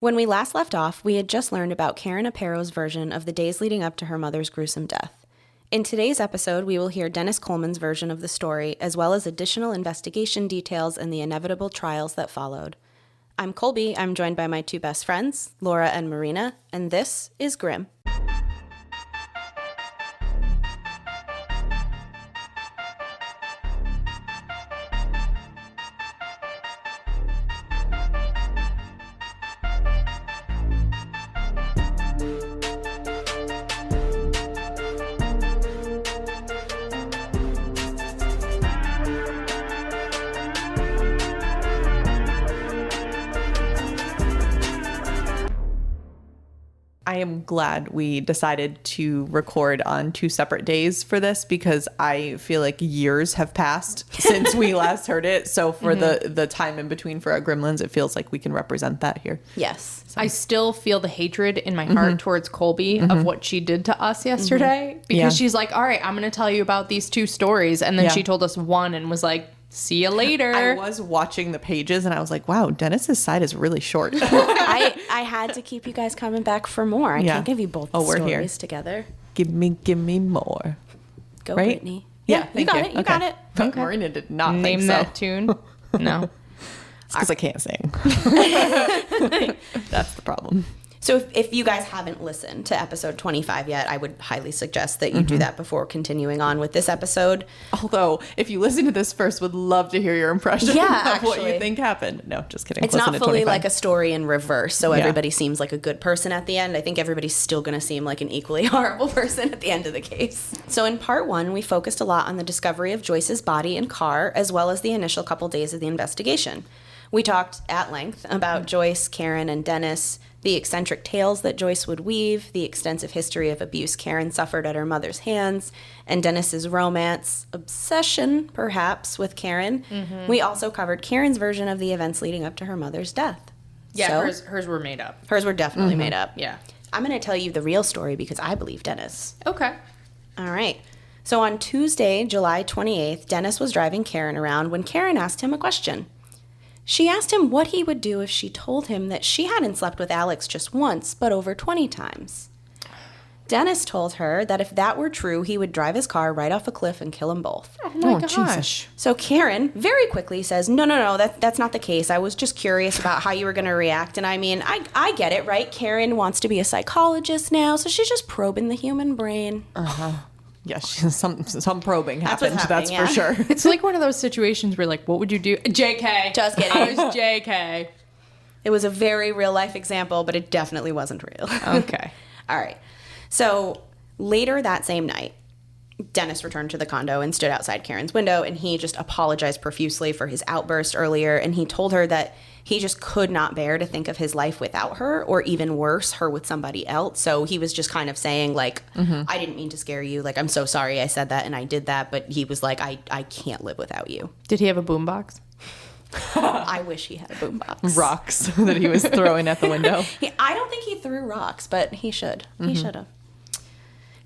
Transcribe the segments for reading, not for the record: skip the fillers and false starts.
When we last left off, we had just learned about Karen Aparo's version of the days leading up to her mother's gruesome death. In today's episode, we will hear Dennis Coleman's version of the story, as well as additional investigation details and the inevitable trials that followed. I'm Colby. I'm joined by my two best friends, Laura and Marina, and this is Grim. I am glad we decided to record on two separate days for this because I feel like years have passed since we last heard it. So for the time in between for our gremlins, it feels like we can represent that here. Yes. I still feel the hatred in my heart towards Colby of what she did to us yesterday because she's like, all right, I'm going to tell you about these two stories. And then she told us one and was like, see you later. I was watching the pages and I was like, wow, Dennis's side is really short. I had to keep you guys coming back for more. I can't give you both stories together. Give me more. Go, right? Brittany. Yeah, you got it. You got it. But Marina did not Name think so. that tune. No. It's because I can't sing. That's the problem. So if you guys haven't listened to episode 25 yet, I would highly suggest that you do that before continuing on with this episode. Although, if you listen to this first, would love to hear your impression of what you think happened. No, just kidding. It's not fully like a story in reverse, so everybody seems like a good person at the end. I think everybody's still going to seem like an equally horrible person at the end of the case. So in part one, we focused a lot on the discovery of Joyce's body and car, as well as the initial couple days of the investigation. We talked at length about Joyce, Karen, and Dennis, the eccentric tales that Joyce would weave, the extensive history of abuse Karen suffered at her mother's hands, and Dennis's romance, obsession, perhaps, with Karen. We also covered Karen's version of the events leading up to her mother's death. Yeah, hers were made up. Hers were definitely made up. Yeah. I'm going to tell you the real story because I believe Dennis. Okay. All right. So on Tuesday, July 28th, Dennis was driving Karen around when Karen asked him a question. She asked him what he would do if she told him that she hadn't slept with Alex just once, but over 20 times. Dennis told her that if that were true, he would drive his car right off a cliff and kill them both. Oh my gosh. So Karen very quickly says, no, that's not the case. I was just curious about how you were going to react. And I mean, I get it, right? Karen wants to be a psychologist now, so she's just probing the human brain. Yes, some probing happened, that's yeah. for sure. It's like one of those situations where like, what would you do? JK. Just kidding. I was JK. It was a very real life example, but it definitely wasn't real. Okay. All right. So later that same night, Dennis returned to the condo and stood outside Karen's window, and he just apologized profusely for his outburst earlier, and he told her that he just could not bear to think of his life without her, or even worse, her with somebody else. So he was just kind of saying, like, I didn't mean to scare you. Like, I'm so sorry I said that and I did that, but he was like, I can't live without you. Did he have a boombox? I wish he had a boombox. Rocks that he was throwing at the window. I don't think he threw rocks, but he should. He should have.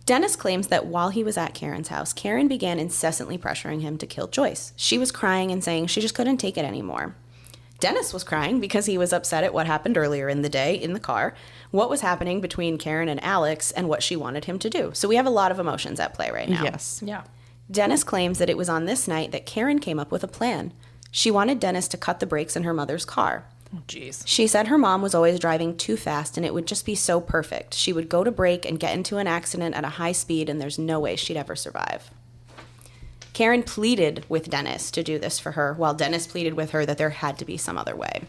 Dennis claims that while he was at Karen's house, Karen began incessantly pressuring him to kill Joyce. She was crying and saying she just couldn't take it anymore. Dennis was crying because he was upset at what happened earlier in the day in the car, what was happening between Karen and Alex, and what she wanted him to do. So we have a lot of emotions at play right now. Yes. Yeah. Dennis claims that it was on this night that Karen came up with a plan. She wanted Dennis to cut the brakes in her mother's car. Oh, jeez. She said her mom was always driving too fast and it would just be so perfect. She would go to brake and get into an accident at a high speed and there's no way she'd ever survive. Karen pleaded with Dennis to do this for her, while Dennis pleaded with her that there had to be some other way.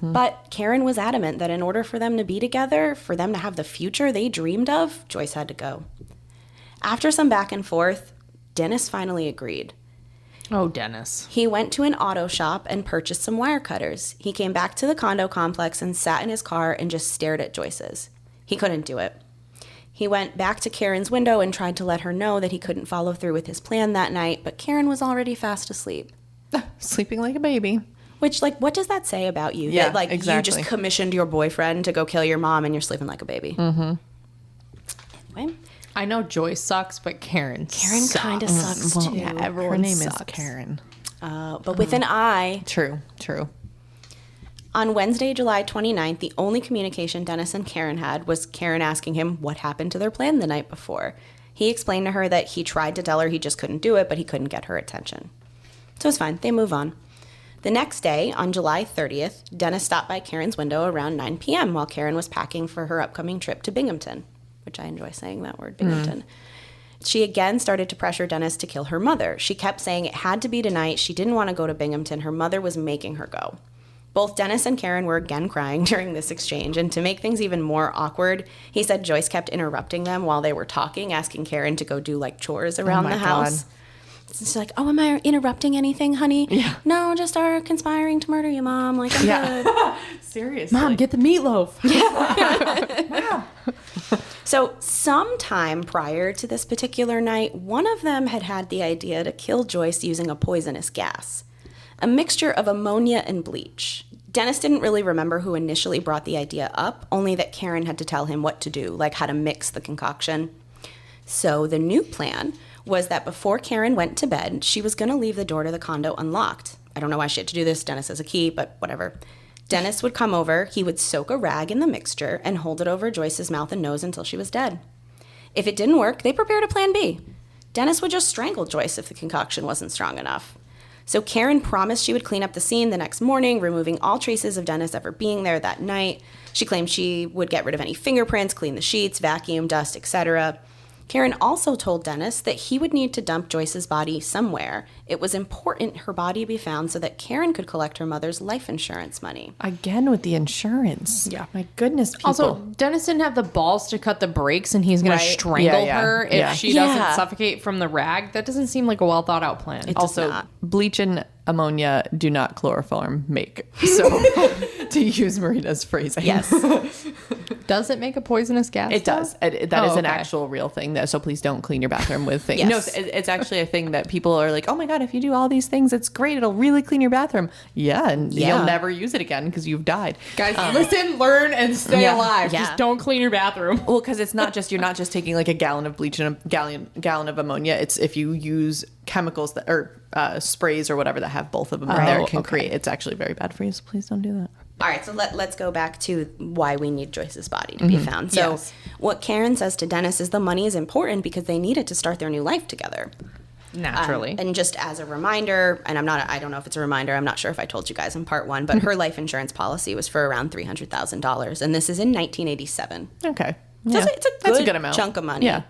But Karen was adamant that in order for them to be together, for them to have the future they dreamed of, Joyce had to go. After some back and forth, Dennis finally agreed. Oh, Dennis. He went to an auto shop and purchased some wire cutters. He came back to the condo complex and sat in his car and just stared at Joyce's. He couldn't do it. He went back to Karen's window and tried to let her know that he couldn't follow through with his plan that night, but Karen was already fast asleep. Sleeping like a baby. Which, like, what does that say about you? Yeah, that, like, exactly. You just commissioned your boyfriend to go kill your mom and you're sleeping like a baby. Anyway. I know Joyce sucks, but Karen kind of sucks, too. Yeah, Everyone her name sucks. is Karen. But with an I. True. On Wednesday, July 29th, the only communication Dennis and Karen had was Karen asking him what happened to their plan the night before. He explained to her that he tried to tell her he just couldn't do it, but he couldn't get her attention. So it's fine. They move on. The next day, on July 30th, Dennis stopped by Karen's window around 9 p.m. while Karen was packing for her upcoming trip to Binghamton, which I enjoy saying that word, Binghamton. She again started to pressure Dennis to kill her mother. She kept saying it had to be tonight. She didn't want to go to Binghamton. Her mother was making her go. Both Dennis and Karen were again crying during this exchange, and to make things even more awkward, he said Joyce kept interrupting them while they were talking, asking Karen to go do like chores around the house. God. She's like, oh, am I interrupting anything, honey? Yeah. No, just our conspiring to murder you, Mom. Like, I'm good. Seriously. Mom, get the meatloaf. Wow. So sometime prior to this particular night, one of them had the idea to kill Joyce using a poisonous gas, a mixture of ammonia and bleach. Dennis didn't really remember who initially brought the idea up, only that Karen had to tell him what to do, like how to mix the concoction. So the new plan was that before Karen went to bed, she was going to leave the door to the condo unlocked. I don't know why she had to do this. Dennis has a key, but whatever. Dennis would come over, he would soak a rag in the mixture and hold it over Joyce's mouth and nose until she was dead. If it didn't work, they prepared a plan B. Dennis would just strangle Joyce if the concoction wasn't strong enough. So Karen promised she would clean up the scene the next morning, removing all traces of Dennis ever being there that night. She claimed she would get rid of any fingerprints, clean the sheets, vacuum, dust, etc. Karen also told Dennis that he would need to dump Joyce's body somewhere. It was important her body be found so that Karen could collect her mother's life insurance money. Again with the insurance. Yeah. My goodness, people. Also, Dennis didn't have the balls to cut the brakes, and he's going to strangle her if she doesn't suffocate from the rag. That doesn't seem like a well thought out plan. It also, does not. Bleach and ammonia do not chloroform make. So, to use Marina's phrasing. Yes. Does it make a poisonous gas? It does. That is an actual real thing. So please don't clean your bathroom with things. Yes. No, it's actually a thing that people are like, oh my God, if you do all these things, it's great. It'll really clean your bathroom. Yeah. And you'll never use it again because you've died. Guys, listen, learn, and stay alive. Yeah. Just don't clean your bathroom. Well, because it's not just, you're not just taking like a gallon of bleach and a gallon of ammonia. It's if you use chemicals that or sprays or whatever that have both of them in there, it can create, it's actually very bad for you. So please don't do that. All right, so let's go back to why we need Joyce's body to be found. So what Karen says to Dennis is the money is important because they need it to start their new life together. Naturally. And just as a reminder, and I don't know if it's a reminder, I'm not sure if I told you guys in part one, but her life insurance policy was for around $300,000, and this is in 1987. Okay. So it's a good amount. chunk of money. Yeah.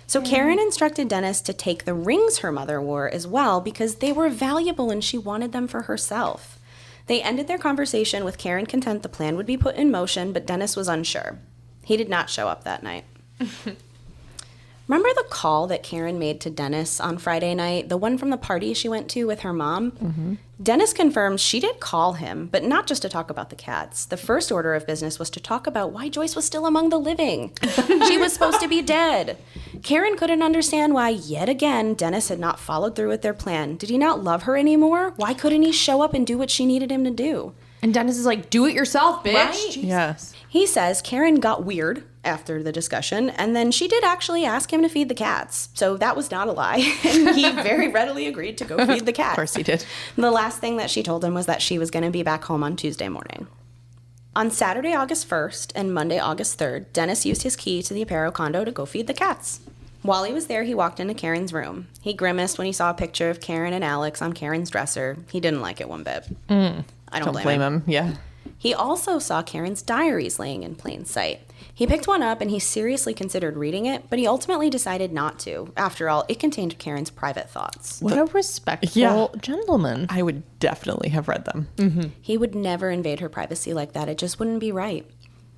So Karen instructed Dennis to take the rings her mother wore as well because they were valuable and she wanted them for herself. They ended their conversation with Karen content the plan would be put in motion, but Dennis was unsure. He did not show up that night. Remember the call that Karen made to Dennis on Friday night, the one from the party she went to with her mom? Mm-hmm. Dennis confirms she did call him, but not just to talk about the cats. The first order of business was to talk about why Joyce was still among the living. She was supposed to be dead. Karen couldn't understand why, yet again, Dennis had not followed through with their plan. Did he not love her anymore? Why couldn't he show up and do what she needed him to do? And Dennis is like, do it yourself, bitch. Right? Yes. He says Karen got weird after the discussion, and then she did actually ask him to feed the cats. So that was not a lie. And he very readily agreed to go feed the cats. Of course he did. The last thing that she told him was that she was going to be back home on Tuesday morning. On Saturday, August 1st and Monday, August 3rd, Dennis used his key to the Aparo condo to go feed the cats. While he was there, he walked into Karen's room. He grimaced when he saw a picture of Karen and Alex on Karen's dresser. He didn't like it one bit. I don't blame him. Yeah. He also saw Karen's diaries laying in plain sight. He picked one up and he seriously considered reading it, but he ultimately decided not to. After all, it contained Karen's private thoughts. What a respectful gentleman. I would definitely have read them. Mm-hmm. He would never invade her privacy like that. It just wouldn't be right.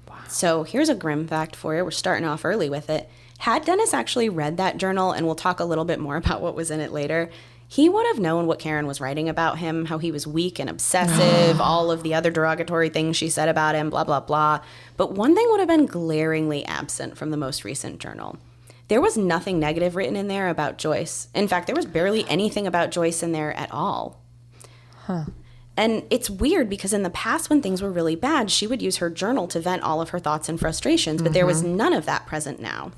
Wow. So here's a grim fact for you. We're starting off early with it. Had Dennis actually read that journal, and we'll talk a little bit more about what was in it later, he would have known what Karen was writing about him, how he was weak and obsessive, all of the other derogatory things she said about him, blah, blah, blah. But one thing would have been glaringly absent from the most recent journal. There was nothing negative written in there about Joyce. In fact, there was barely anything about Joyce in there at all. Huh. And it's weird because in the past when things were really bad, she would use her journal to vent all of her thoughts and frustrations, but there was none of that present now.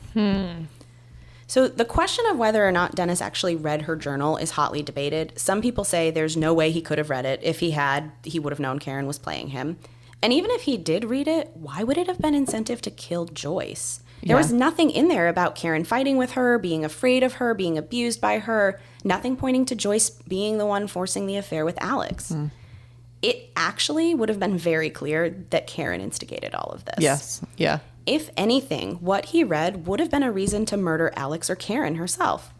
So the question of whether or not Dennis actually read her journal is hotly debated. Some people say there's no way he could have read it. If he had, he would have known Karen was playing him. And even if he did read it, why would it have been incentive to kill Joyce? There was nothing in there about Karen fighting with her, being afraid of her, being abused by her, nothing pointing to Joyce being the one forcing the affair with Alex. It actually would have been very clear that Karen instigated all of this. Yes. Yeah. If anything, what he read would have been a reason to murder Alex or Karen herself.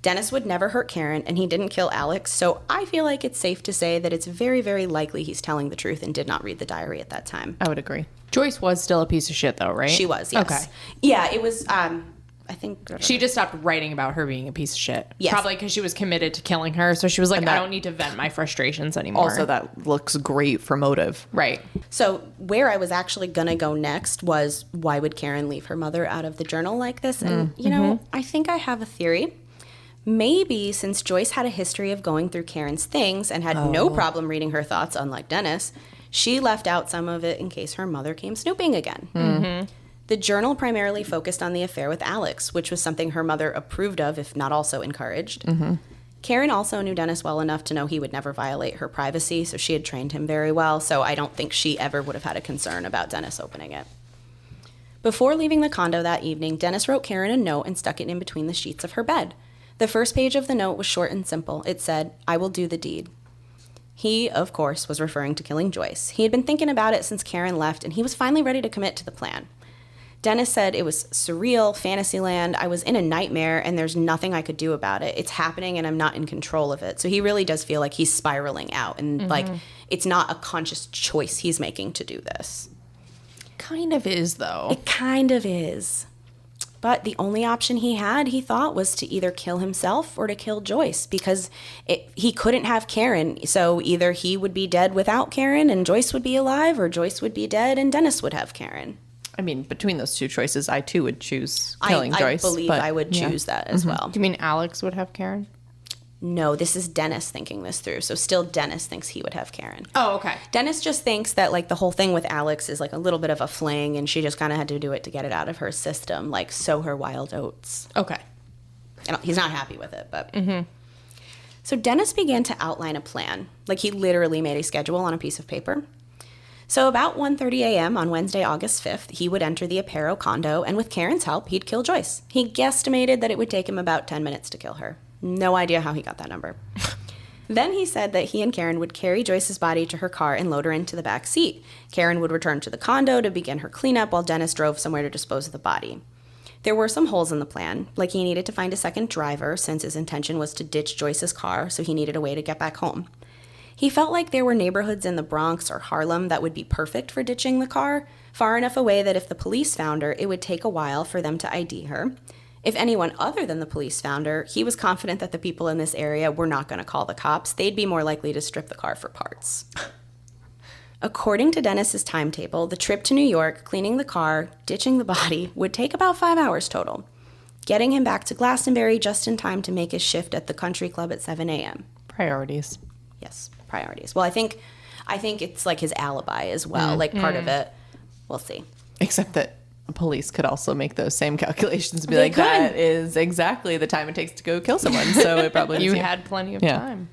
Dennis would never hurt Karen, and he didn't kill Alex, so I feel like it's safe to say that it's very, very likely he's telling the truth and did not read the diary at that time. I would agree. Joyce was still a piece of shit, though, right? She was, yes. Okay. Yeah, it was, I think... She just stopped writing about her being a piece of shit. Yes. Probably because she was committed to killing her, so she was like, I don't need to vent my frustrations anymore. Also, that looks great for motive. Right. So where I was actually going to go next was, why would Karen leave her mother out of the journal like this? And, you know, I think I have a theory. Maybe since Joyce had a history of going through Karen's things and had no problem reading her thoughts, unlike Dennis, she left out some of it in case her mother came snooping again. The journal primarily focused on the affair with Alex, which was something her mother approved of, if not also encouraged. Karen also knew Dennis well enough to know he would never violate her privacy, so she had trained him very well, so I don't think she ever would have had a concern about Dennis opening it. Before leaving the condo that evening, Dennis wrote Karen a note and stuck it in between the sheets of her bed. The first page of the note was short and simple. It said, "I will do the deed." He, of course, was referring to killing Joyce. He had been thinking about it since Karen left, and he was finally ready to commit to the plan. Dennis said it was surreal, fantasyland. I was in a nightmare, and there's nothing I could do about it. It's happening, and I'm not in control of it. So he really does feel like he's spiraling out, and like it's not a conscious choice he's making to do this. Kind of is, though. It kind of is. But the only option he had, he thought, was to either kill himself or to kill Joyce, because he couldn't have Karen. So either he would be dead without Karen and Joyce would be alive, or Joyce would be dead and Dennis would have Karen. I mean, between those two choices, I too would choose killing Joyce. I believe I would choose that as well. Do you mean Alex would have Karen? No, this is Dennis thinking this through. So still Dennis thinks he would have Karen. Oh, okay. Dennis just thinks that like the whole thing with Alex is like a little bit of a fling, and she just kind of had to do it to get it out of her system, like sow her wild oats. Okay. And he's not happy with it, but... So Dennis began to outline a plan. Like he literally made a schedule on a piece of paper. So about 1:30 a.m. on Wednesday, August 5th, he would enter the Aparo condo, and with Karen's help, he'd kill Joyce. He guesstimated that it would take him about 10 minutes to kill her. No idea how he got that number. Then he said that he and Karen would carry Joyce's body to her car and load her into the back seat. Karen would return to the condo to begin her cleanup while Dennis drove somewhere to dispose of the body. There were some holes in the plan, like he needed to find a second driver since his intention was to ditch Joyce's car, so he needed a way to get back home. He felt like there were neighborhoods in the Bronx or Harlem that would be perfect for ditching the car, far enough away that if the police found her, it would take a while for them to ID her. If anyone other than the police found her, he was confident that the people in this area were not going to call the cops. They'd be more likely to strip the car for parts. According to Dennis's timetable, the trip to New York, cleaning the car, ditching the body, would take about 5 hours total, getting him back to Glastonbury just in time to make his shift at the country club at 7 a.m. Priorities. Yes, priorities. Well, I think it's like his alibi as well, like part of it. We'll see. Except that police could also make those same calculations and be like, that is exactly the time it takes to go kill someone. So it probably You had plenty of time.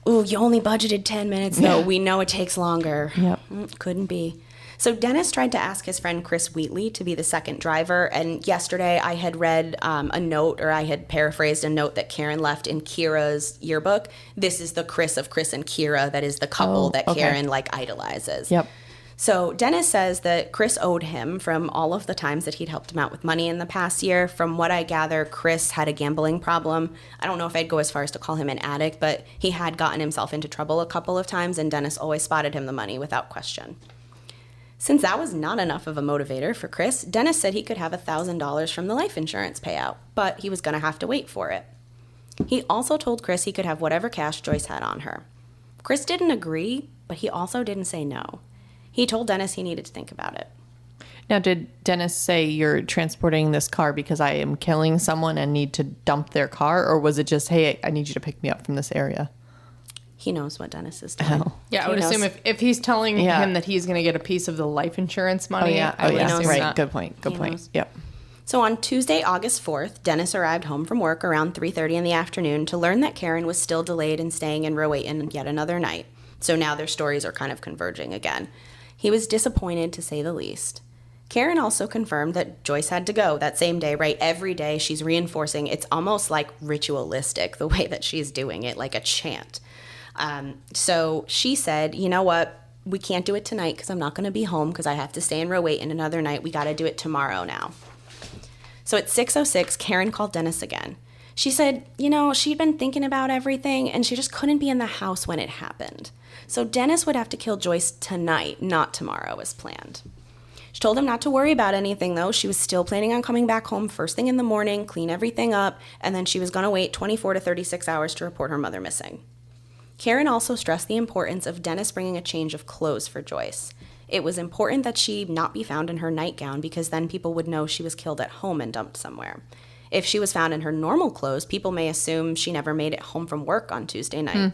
Ooh, you only budgeted 10 minutes, though. We know it takes longer. Yep. Couldn't be. So Dennis tried to ask his friend Chris Wheatley to be the second driver, and yesterday I had read a note, or I had paraphrased a note that Karen left in Kira's yearbook. This is the Chris of Chris and Kira that is the couple that Karen, like, idolizes. Yep. So Dennis says that Chris owed him from all of the times that he'd helped him out with money in the past year. From what I gather, Chris had a gambling problem. I don't know if I'd go as far as to call him an addict, but he had gotten himself into trouble a couple of times, and Dennis always spotted him the money without question. Since that was not enough of a motivator for Chris, Dennis said he could have $1,000 from the life insurance payout, but he was going to have to wait for it. He also told Chris he could have whatever cash Joyce had on her. Chris didn't agree, but he also didn't say no. He told Dennis he needed to think about it. Now, did Dennis say, you're transporting this car because I am killing someone and need to dump their car? Or was it just, hey, I need you to pick me up from this area? He knows what Dennis is doing. Oh. Yeah, I would assume if he's telling him that he's going to get a piece of the life insurance money, I would assume right. that. Good point. Knows. Yep. So on Tuesday, August 4th, Dennis arrived home from work around 3:30 in the afternoon to learn that Karen was still delayed and staying in Rowayton yet another night. So now their stories are kind of converging again. He was disappointed, to say the least. Karen also confirmed that Joyce had to go that same day, right? Every day she's reinforcing. It's almost like ritualistic, the way that she's doing it, like a chant. So she said, you know what? We can't do it tonight because I'm not going to be home because I have to stay in Rowayton another night. We got to do it tomorrow now. So at 6:06, Karen called Dennis again. She said, she'd been thinking about everything and she just couldn't be in the house when it happened. So Dennis would have to kill Joyce tonight, not tomorrow as planned. She told him not to worry about anything, though. She was still planning on coming back home first thing in the morning, clean everything up, and then she was going to wait 24 to 36 hours to report her mother missing. Karen also stressed the importance of Dennis bringing a change of clothes for Joyce. It was important that she not be found in her nightgown because then people would know she was killed at home and dumped somewhere. If she was found in her normal clothes, people may assume she never made it home from work on Tuesday night.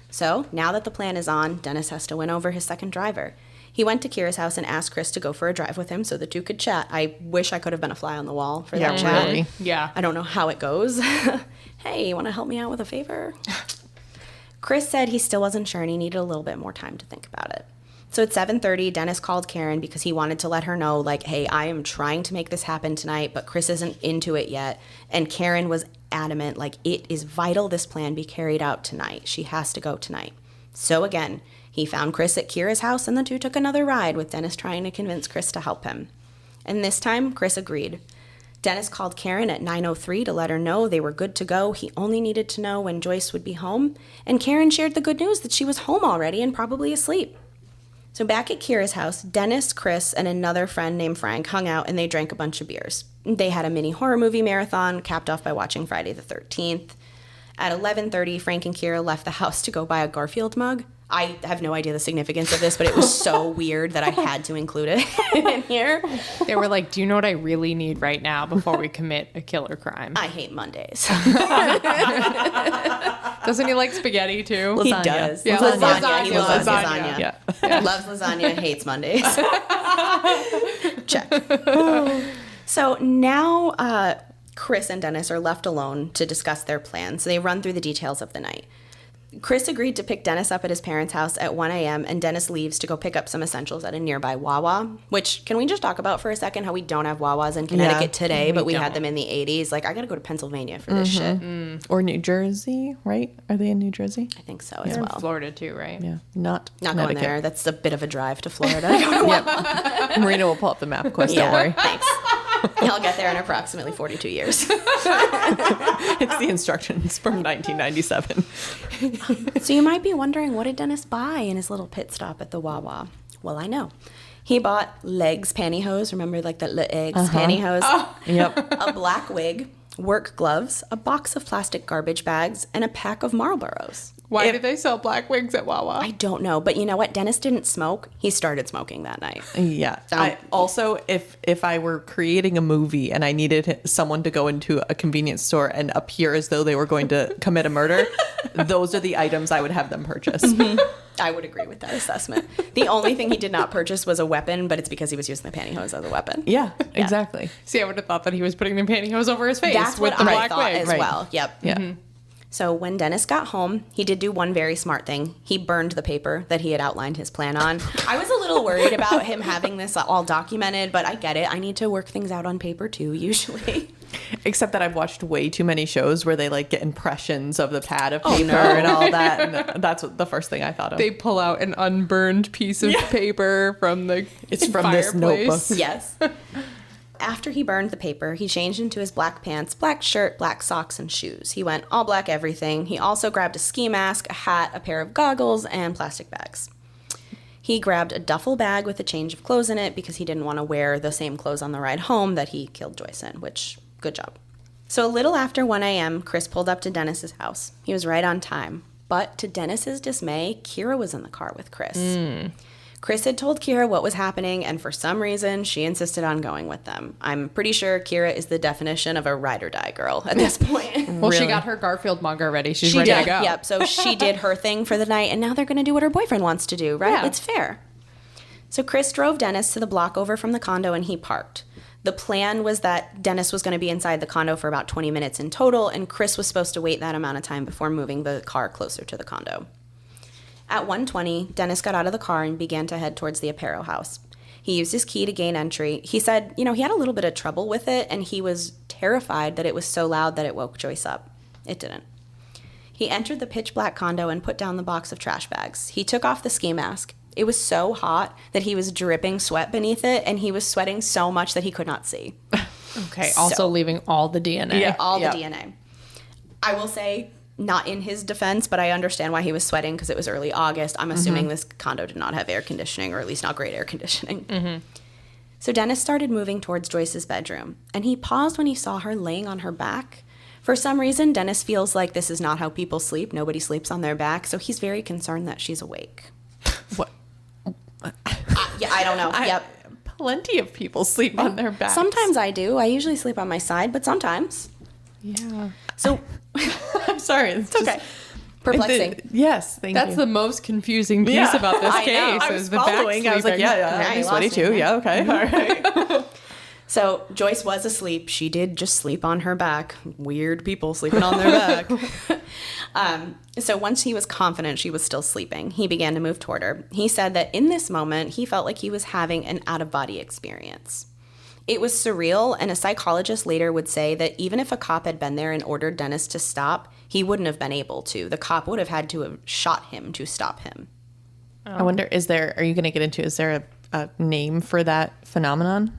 So, now that the plan is on, Dennis has to win over his second driver. He went to Kira's house and asked Chris to go for a drive with him so the two could chat. I wish I could have been a fly on the wall for that chat. Really. Yeah. I don't know how it goes. Hey, you want to help me out with a favor? Chris said he still wasn't sure and he needed a little bit more time to think about it. So at 7:30, Dennis called Karen because he wanted to let her know, hey, I am trying to make this happen tonight, but Chris isn't into it yet. And Karen was adamant, it is vital this plan be carried out tonight. She has to go tonight. So again, he found Chris at Kira's house and the two took another ride with Dennis trying to convince Chris to help him. And this time, Chris agreed. Dennis called Karen at 9:03 to let her know they were good to go. He only needed to know when Joyce would be home. And Karen shared the good news that she was home already and probably asleep. So back at Kira's house, Dennis, Chris, and another friend named Frank hung out and they drank a bunch of beers. They had a mini horror movie marathon, capped off by watching Friday the 13th. At 11:30, Frank and Kira left the house to go buy a Garfield mug. I have no idea the significance of this, but it was so weird that I had to include it in here. They were like, do you know what I really need right now before we commit a killer crime? I hate Mondays. Doesn't he like spaghetti too? He does. Yeah, Lasagna. He loves lasagna. lasagna. Yeah. Loves lasagna, hates Mondays. Check. So now Chris and Dennis are left alone to discuss their plans. So they run through the details of the night. Chris agreed to pick Dennis up at his parents' house at 1 a.m. and Dennis leaves to go pick up some essentials at a nearby Wawa, which, can we just talk about for a second how we don't have Wawas in Connecticut today, but we had them in the 80s? I got to go to Pennsylvania for this shit. Or New Jersey, right? Are they in New Jersey? I think so as They're in well. Florida too, right? Yeah. Not going there. That's a bit of a drive to Florida. Yep. Marina will pull up the map, Quest, don't worry. Thanks. I'll get there in approximately 42 years. It's the instructions from 1997. So you might be wondering, what did Dennis buy in his little pit stop at the Wawa? Well, I know. He bought legs pantyhose. Remember, the eggs pantyhose? Oh. Yep. A black wig, work gloves, a box of plastic garbage bags, and a pack of Marlboros. Why did they sell black wigs at Wawa? I don't know, but you know what? Dennis didn't smoke. He started smoking that night. Yeah. I also, if I were creating a movie and I needed someone to go into a convenience store and appear as though they were going to commit a murder, those are the items I would have them purchase. I would agree with that assessment. The only thing he did not purchase was a weapon, but it's because he was using the pantyhose as a weapon. Yeah, exactly. See, I would have thought that he was putting the pantyhose over his face. That's with what the I black thought wig. as well. Yep. Yeah. So when Dennis got home, he did do one very smart thing. He burned the paper that he had outlined his plan on. I was a little worried about him having this all documented, but I get it. I need to work things out on paper too, usually. Except that I've watched way too many shows where they get impressions of the pad of paper and all that. And that's the first thing I thought of. They pull out an unburned piece of paper from the It's from fireplace. this notebook. Yes. After he burned the paper, he changed into his black pants, black shirt, black socks, and shoes. He went all black everything. He also grabbed a ski mask, a hat, a pair of goggles, and plastic bags. He grabbed a duffel bag with a change of clothes in it because he didn't want to wear the same clothes on the ride home that he killed Joyce in, which, good job. So a little after 1 a.m., Chris pulled up to Dennis's house. He was right on time. But to Dennis's dismay, Kira was in the car with Chris. Chris had told Kira what was happening, and for some reason, she insisted on going with them. I'm pretty sure Kira is the definition of a ride or die girl at this point. Well, she got her Garfield mug already. She's ready to go. Yep. So she did her thing for the night, and now they're going to do what her boyfriend wants to do, right? Yeah. It's fair. So Chris drove Dennis to the block over from the condo, and he parked. The plan was that Dennis was going to be inside the condo for about 20 minutes in total, and Chris was supposed to wait that amount of time before moving the car closer to the condo. At 1:20, Dennis got out of the car and began to head towards the Aparo house. He used his key to gain entry. He said, he had a little bit of trouble with it, and he was terrified that it was so loud that it woke Joyce up. It didn't. He entered the pitch black condo and put down the box of trash bags. He took off the ski mask. It was so hot that he was dripping sweat beneath it, and he was sweating so much that he could not see. Okay, also leaving all the DNA. Yeah, all the DNA. I will say, not in his defense, but I understand why he was sweating because it was early August. I'm assuming this condo did not have air conditioning, or at least not great air conditioning. So Dennis started moving towards Joyce's bedroom, and he paused when he saw her laying on her back. For some reason, Dennis feels like this is not how people sleep. Nobody sleeps on their back, so he's very concerned that she's awake. What? Yeah, I don't know. Yep. Plenty of people sleep on their backs. Sometimes I do. I usually sleep on my side, but sometimes. Yeah. So I'm sorry. It's okay. Perplexing. Yes, thank you. That's the most confusing piece about this case. I was is the back following. I was like, sleeping. I'm sweaty too. Yeah, okay. All right. So Joyce was asleep. She did just sleep on her back. Weird people sleeping on their back. So once he was confident she was still sleeping, he began to move toward her. He said that in this moment, he felt like he was having an out-of-body experience. It was surreal, and a psychologist later would say that even if a cop had been there and ordered Dennis to stop, he wouldn't have been able to. The cop would have had to have shot him to stop him. I wonder, are you going to get into, is there a name for that phenomenon?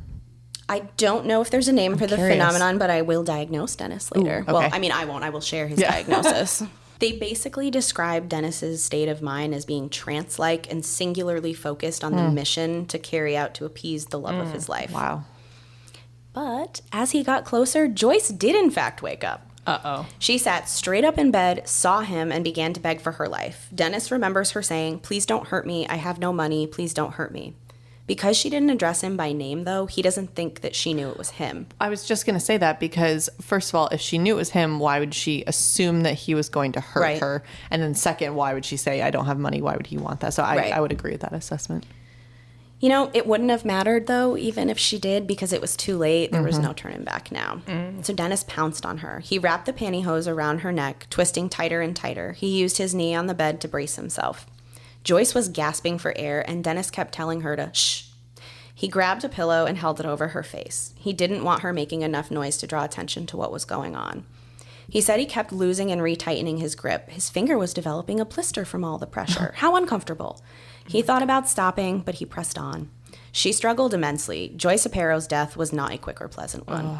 I don't know if there's a name for the phenomenon, but I will diagnose Dennis later. Ooh, okay. Well, I mean, I won't. I will share his diagnosis. They basically describe Dennis's state of mind as being trance-like and singularly focused on the mission to carry out to appease the love of his life. Wow. But as he got closer, Joyce did in fact wake up. Uh-oh. She sat straight up in bed, saw him, and began to beg for her life. Dennis remembers her saying, "Please don't hurt me. I have no money. Please don't hurt me." Because she didn't address him by name, though, he doesn't think that she knew it was him. I was just going to say that because, first of all, if she knew it was him, why would she assume that he was going to hurt her? And then second, why would she say, I don't have money? Why would he want that? So I would agree with that assessment. It wouldn't have mattered, though, even if she did, because it was too late. There was no turning back now. So Dennis pounced on her. He wrapped the pantyhose around her neck, twisting tighter and tighter. He used his knee on the bed to brace himself. Joyce was gasping for air, and Dennis kept telling her to shh. He grabbed a pillow and held it over her face. He didn't want her making enough noise to draw attention to what was going on. He said he kept losing and retightening his grip. His finger was developing a blister from all the pressure. How uncomfortable. He thought about stopping, but he pressed on. She struggled immensely. Joyce Aparo's death was not a quick or pleasant one.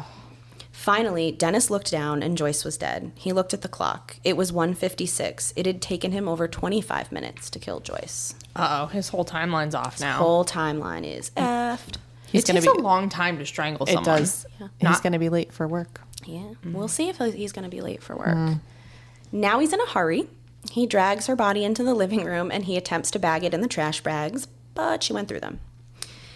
Finally, Dennis looked down and Joyce was dead. He looked at the clock. It was 1:56. It had taken him over 25 minutes to kill Joyce. Uh-oh, his whole timeline's off now. His whole timeline is effed. It takes a long time to strangle someone. It does. Yeah. He's going to be late for work. Yeah, we'll see if he's going to be late for work. Now he's in a hurry. He drags her body into the living room and he attempts to bag it in the trash bags, but she went through them.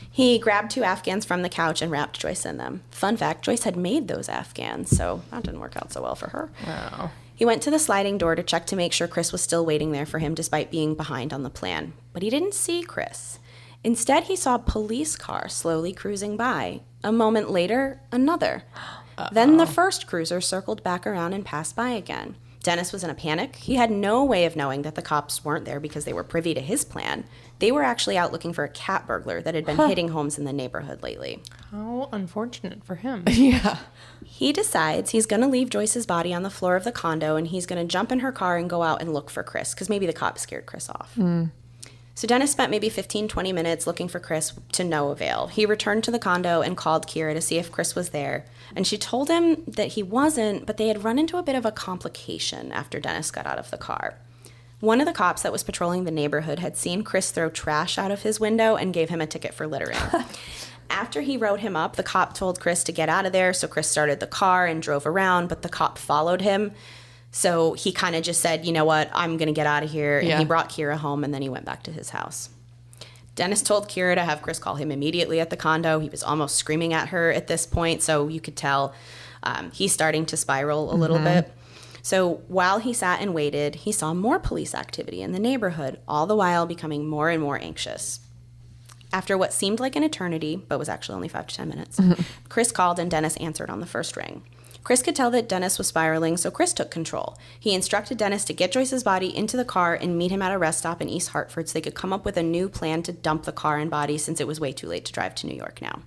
He grabbed 2 Afghans from the couch and wrapped Joyce in them. Fun fact, Joyce had made those Afghans, so that didn't work out so well for her. Wow. He went to the sliding door to check to make sure Chris was still waiting there for him despite being behind on the plan. But he didn't see Chris. Instead, he saw a police car slowly cruising by. A moment later, another. Then the first cruiser circled back around and passed by again. Dennis was in a panic. He had no way of knowing that the cops weren't there because they were privy to his plan. They were actually out looking for a cat burglar that had been hitting homes in the neighborhood lately. How unfortunate for him. Yeah. He decides he's going to leave Joyce's body on the floor of the condo and he's going to jump in her car and go out and look for Chris because maybe the cops scared Chris off. So Dennis spent maybe 15, 20 minutes looking for Chris to no avail. He returned to the condo and called Kira to see if Chris was there. And she told him that he wasn't, but they had run into a bit of a complication after Dennis got out of the car. One of the cops that was patrolling the neighborhood had seen Chris throw trash out of his window and gave him a ticket for littering. After he wrote him up, the cop told Chris to get out of there, so Chris started the car and drove around, but the cop followed him. So he kind of just said, you know what, I'm going to get out of here. And he brought Kira home, and then he went back to his house. Dennis told Kira to have Chris call him immediately at the condo. He was almost screaming at her at this point, so you could tell he's starting to spiral a little bit. So while he sat and waited, he saw more police activity in the neighborhood, all the while becoming more and more anxious. After what seemed like an eternity, but was actually only 5 to 10 minutes, Chris called and Dennis answered on the first ring. Chris could tell that Dennis was spiraling, so Chris took control. He instructed Dennis to get Joyce's body into the car and meet him at a rest stop in East Hartford so they could come up with a new plan to dump the car and body since it was way too late to drive to New York now.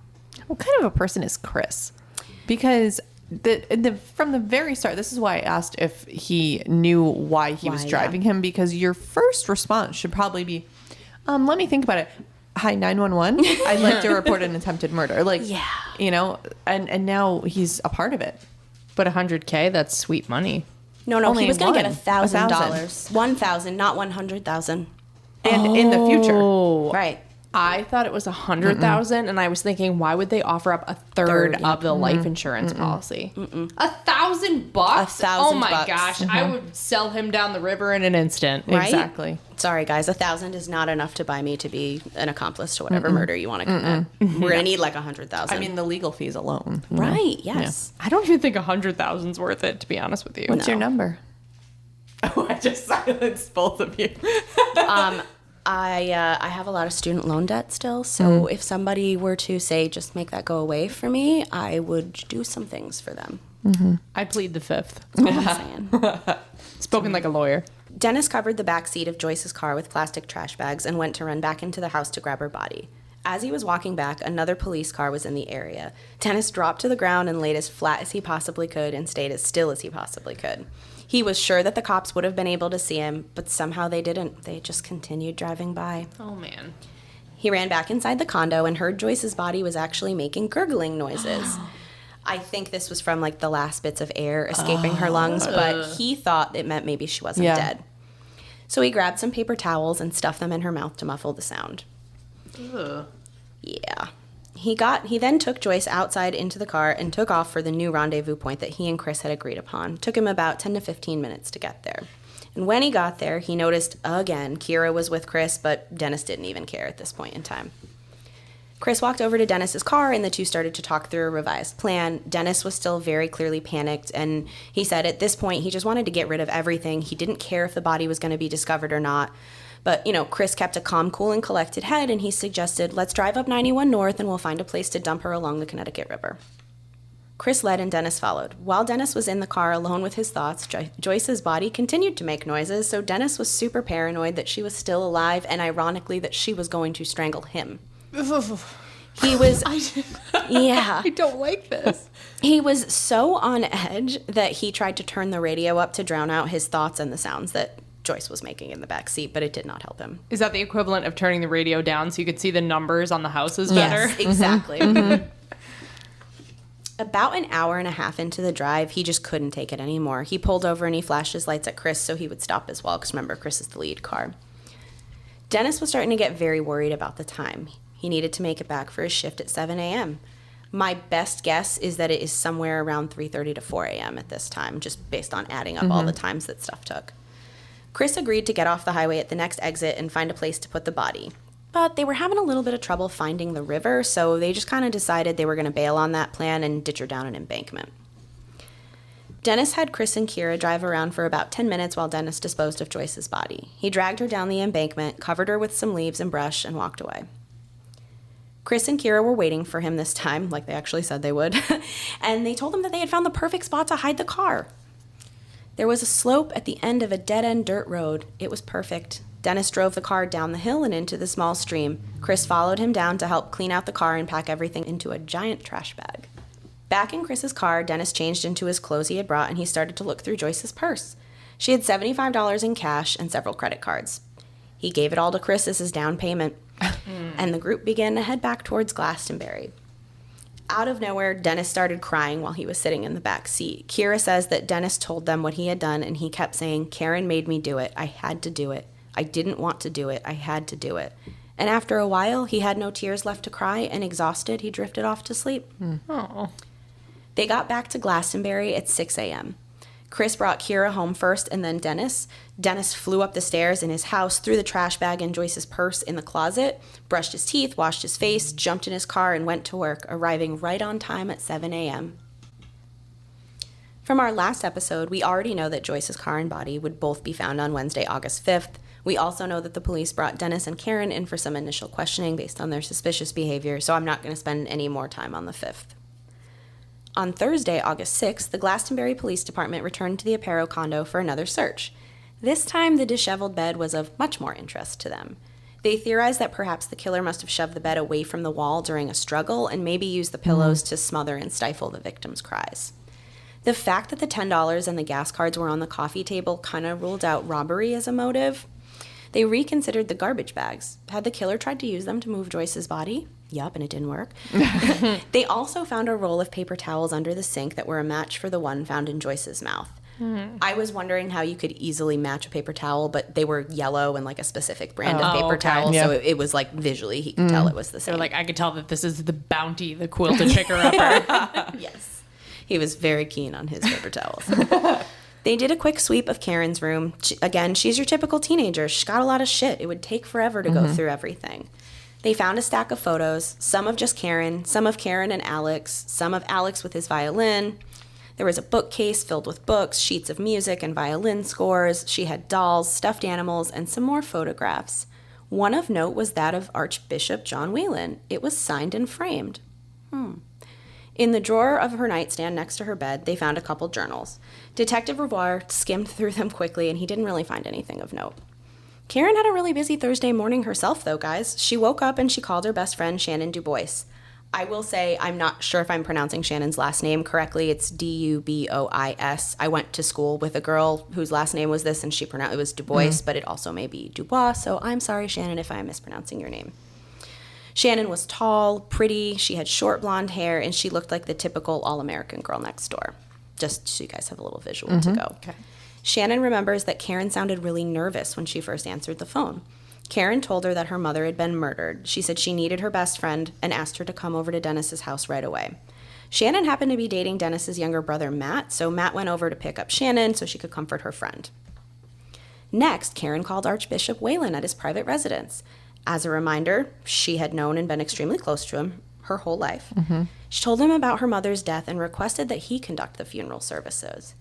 What kind of a person is Chris? Because from the very start, this is why I asked if he knew why he was driving him, because your first response should probably be, let me think about it. Hi, 911. I'd like to report an attempted murder. Like, you know, and now he's a part of it. But $100K, that's sweet money. No, Only he was going to get $1,000. $1,000. 1,000, not 100,000. And in the future. Right. I thought it was 100,000, and I was thinking, why would they offer up a third of the life insurance policy? $1,000? $1,000. Oh my gosh, I would sell him down the river in an instant. Right? Exactly. Sorry, guys, 1,000 is not enough to buy me to be an accomplice to whatever murder you want to commit. We're gonna need like 100,000. I mean, the legal fees alone. Right? Yes. I don't even think 100,000's worth it, to be honest with you. What's your number? Oh, I just silenced both of you. I have a lot of student loan debt still, so if somebody were to say, just make that go away for me, I would do some things for them. I plead the fifth. That's all I'm saying. Spoken like a lawyer. Dennis covered the back seat of Joyce's car with plastic trash bags and went to run back into the house to grab her body. As he was walking back, another police car was in the area. Dennis dropped to the ground and laid as flat as he possibly could and stayed as still as he possibly could. He was sure that the cops would have been able to see him, but somehow they didn't. They just continued driving by. Oh, man. He ran back inside the condo and heard Joyce's body was actually making gurgling noises. I think this was from like the last bits of air escaping her lungs, but he thought it meant maybe she wasn't dead. So he grabbed some paper towels and stuffed them in her mouth to muffle the sound. Yeah. He then took Joyce outside into the car and took off for the new rendezvous point that he and Chris had agreed upon. It took him about 10 to 15 minutes to get there. And when he got there, he noticed again Kira was with Chris, but Dennis didn't even care at this point in time. Chris walked over to Dennis's car and the two started to talk through a revised plan. Dennis was still very clearly panicked, and he said at this point he just wanted to get rid of everything. He didn't care if the body was going to be discovered or not. But, you know, Chris kept a calm, cool, and collected head, and he suggested, let's drive up 91 North and we'll find a place to dump her along the Connecticut River. Chris led and Dennis followed. While Dennis was in the car alone with his thoughts, Joyce's body continued to make noises, so Dennis was super paranoid that she was still alive and, ironically, that she was going to strangle him. He was, I don't like this. He was so on edge that he tried to turn the radio up to drown out his thoughts and the sounds that Joyce was making in the back seat, but it did not help him. Is that the equivalent of turning the radio down so you could see the numbers on the houses better? Yes, exactly. About an hour and a half into the drive, he just couldn't take it anymore. He pulled over and he flashed his lights at Chris so he would stop as well, because remember, Chris is the lead car. Dennis was starting to get very worried about the time. He needed to make it back for his shift at 7 a.m. My best guess is that it is somewhere around 3:30 to 4 a.m. at this time, just based on adding up all the times that stuff took. Chris agreed to get off the highway at the next exit and find a place to put the body. But they were having a little bit of trouble finding the river, so they just kind of decided they were going to bail on that plan and ditch her down an embankment. Dennis had Chris and Kira drive around for about 10 minutes while Dennis disposed of Joyce's body. He dragged her down the embankment, covered her with some leaves and brush, and walked away. Chris and Kira were waiting for him this time, like they actually said they would, and they told him that they had found the perfect spot to hide the car. There was a slope at the end of a dead-end dirt road. It was perfect. Dennis drove the car down the hill and into the small stream. Chris followed him down to help clean out the car and pack everything into a giant trash bag. Back in Chris's car, Dennis changed into his clothes he had brought and he started to look through Joyce's purse. She had $75 in cash and several credit cards. He gave it all to Chris as his down payment, and the group began to head back towards Glastonbury. Out of nowhere, Dennis started crying while he was sitting in the back seat. Kira says that Dennis told them what he had done, and he kept saying, Karen made me do it. I had to do it. I didn't want to do it. I had to do it. And after a while, he had no tears left to cry, and exhausted, he drifted off to sleep. Oh. They got back to Glastonbury at 6 a.m. Chris brought Kira home first and then Dennis. Dennis flew up the stairs in his house, threw the trash bag and Joyce's purse in the closet, brushed his teeth, washed his face, jumped in his car, and went to work, arriving right on time at 7 a.m. From our last episode, we already know that Joyce's car and body would both be found on Wednesday, August 5th, We also know that the police brought Dennis and Karen in for some initial questioning based on their suspicious behavior, so I'm not going to spend any more time on the 5th. On Thursday, August 6th, the Glastonbury Police Department returned to the Aparo condo for another search. This time, the disheveled bed was of much more interest to them. They theorized that perhaps the killer must have shoved the bed away from the wall during a struggle and maybe used the pillows to smother and stifle the victim's cries. The fact that the $10 and the gas cards were on the coffee table kind of ruled out robbery as a motive. They reconsidered the garbage bags. Had the killer tried to use them to move Joyce's body? Yup, and it didn't work. They also found a roll of paper towels under the sink that were a match for the one found in Joyce's mouth. I was wondering how you could easily match a paper towel, but they were yellow and like a specific brand of paper towel, so it was like visually he could tell it was the same. They're like, I could tell that this is the Bounty, the quilted picker-upper. Yes. He was very keen on his paper towels. They did a quick sweep of Karen's room. Again, she's your typical teenager. She's got a lot of shit. It would take forever to go through everything. They found a stack of photos, some of just Karen, some of Karen and Alex, some of Alex with his violin. There was a bookcase filled with books, sheets of music, and violin scores. She had dolls, stuffed animals, and some more photographs. One of note was that of Archbishop John Whelan. It was signed and framed. In the drawer of her nightstand next to her bed, they found a couple journals. Detective Revoir skimmed through them quickly, and he didn't really find anything of note. Karen had a really busy Thursday morning herself, though, guys. She woke up and she called her best friend, Shannon Dubois. I will say I'm not sure if I'm pronouncing Shannon's last name correctly. It's Dubois. I went to school with a girl whose last name was this, and she pronounced it was Dubois, but it also may be Dubois, so I'm sorry, Shannon, if I'm mispronouncing your name. Shannon was tall, pretty, she had short blonde hair, and she looked like the typical all-American girl next door. Just so you guys have a little visual to go. Okay. Shannon remembers that Karen sounded really nervous when she first answered the phone. Karen told her that her mother had been murdered. She said she needed her best friend and asked her to come over to Dennis's house right away. Shannon happened to be dating Dennis's younger brother, Matt, so Matt went over to pick up Shannon so she could comfort her friend. Next, Karen called Archbishop Whelan at his private residence. As a reminder, she had known and been extremely close to him her whole life. She told him about her mother's death and requested that he conduct the funeral services.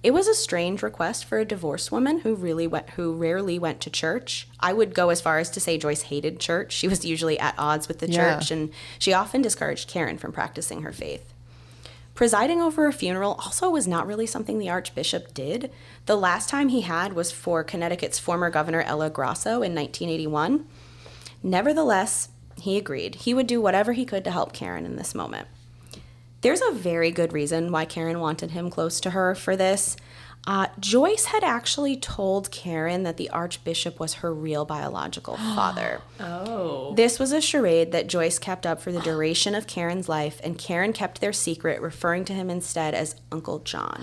It was a strange request for a divorced woman who rarely went to church. I would go as far as to say Joyce hated church. She was usually at odds with the church, and she often discouraged Karen from practicing her faith. Presiding over a funeral also was not really something the Archbishop did. The last time he had was for Connecticut's former governor, Ella Grasso, in 1981. Nevertheless, he agreed. He would do whatever he could to help Karen in this moment. There's a very good reason why Karen wanted him close to her for this. Joyce had actually told Karen that the Archbishop was her real biological father. Oh. This was a charade that Joyce kept up for the duration of Karen's life, and Karen kept their secret, referring to him instead as Uncle John.